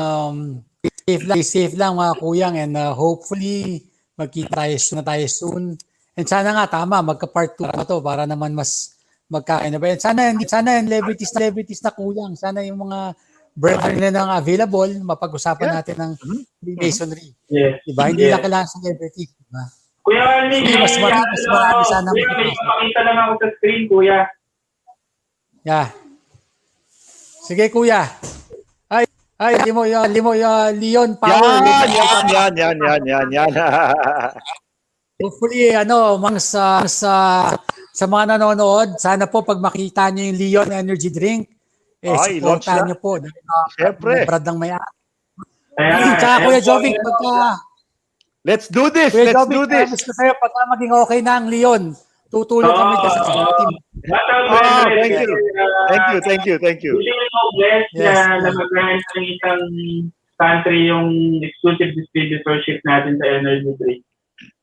safe lang mga kuyang and hopefully magkita tayo soon. And sana nga tama magka-part 2 na to para naman mas magkakainabayan. Sana yung celebrities na kuyang. Sana yung mga brethren na nang available, mapag-usapan natin ng Freemasonry. Yes. Diba? Hindi lang kailangan celebrity. Diba? Kuya Warney, mas marami sana. Kuya, may papakita lang ako sa screen, Kuya. Yeah. Sige, Kuya. Ay, limo Leon Power. Yan. Hopefully, sa mga nanonood, sana po pag makita niyo yung Leon Energy Drink, supportahan niyo po. Siyempre. Brad ng may-ari. Tsaka Kuya Jovic, let's do this. Kuya Jovic, promise ko sa'yo, pagka maging okay na ang Leon, tutulong kami kasi sa team. Thank you. Blessed na mag-grant ng isang country yung exclusive distributorship natin sa energy drink.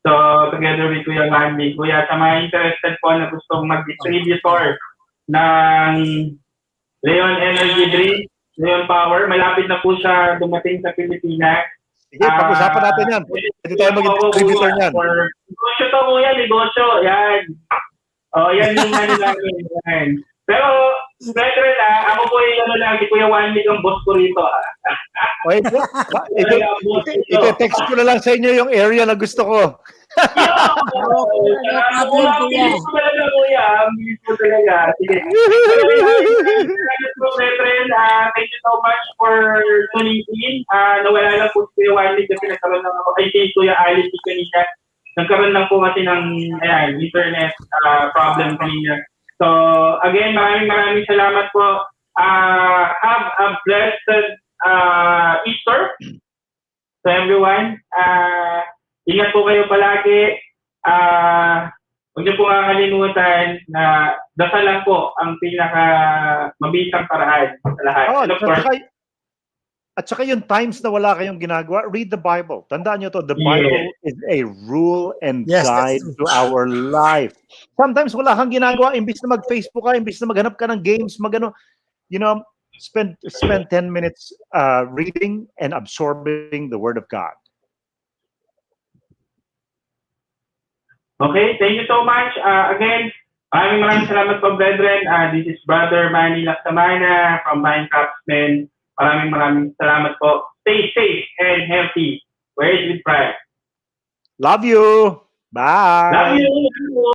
So, together with Kuya Manny, Kuya, sa mga interested po na gustong mag-distributor ng Leon Energy Drink, Leon Power, malapit na po siya dumating sa Pilipinas. Sige, pag-usapan natin yan. Pwede tayo mag-distributor niyan. Negosyo to, Kuya, negosyo. Yan. Yan yung ano namin. Pero, brethren ako po yung si Kuya Manny ang boss ko rito. O, ite-text ko na lang sa inyo yung area na gusto ko. Bilis po talaga, kuya. Bilis po talaga. Sige. Salamat po, brethren. Thank you so much for tuning in. Nawala lang po si Kuya Wiley kasi nagkaroon lang ako. Ay, si Kuya Alice kanina. Nagkaroon lang po kasi ng internet problem kanina. So, again, maraming salamat po. Have a blessed Easter to everyone. Ingat po kayo palagi. Huwag niyo po kakalimutan na dasal lang po ang pinaka-mabisang paraan sa lahat. Oh, And of course, at saka yung times na wala kayong ginagawa, read the Bible. Tandaan nyo to, the Bible is a rule and guide to our life. Sometimes wala kang ginagawa, imbis na mag-Facebook ka, imbis na maghanap ka ng games, spend 10 minutes reading and absorbing the Word of God. okay, thank you so much. Again, maraming salamat po, brethren. This is Brother Manny Laksamana from Craftsmen'S. Maraming salamat po. Stay safe and healthy. Where is with pride? Love you. Bye. Love you.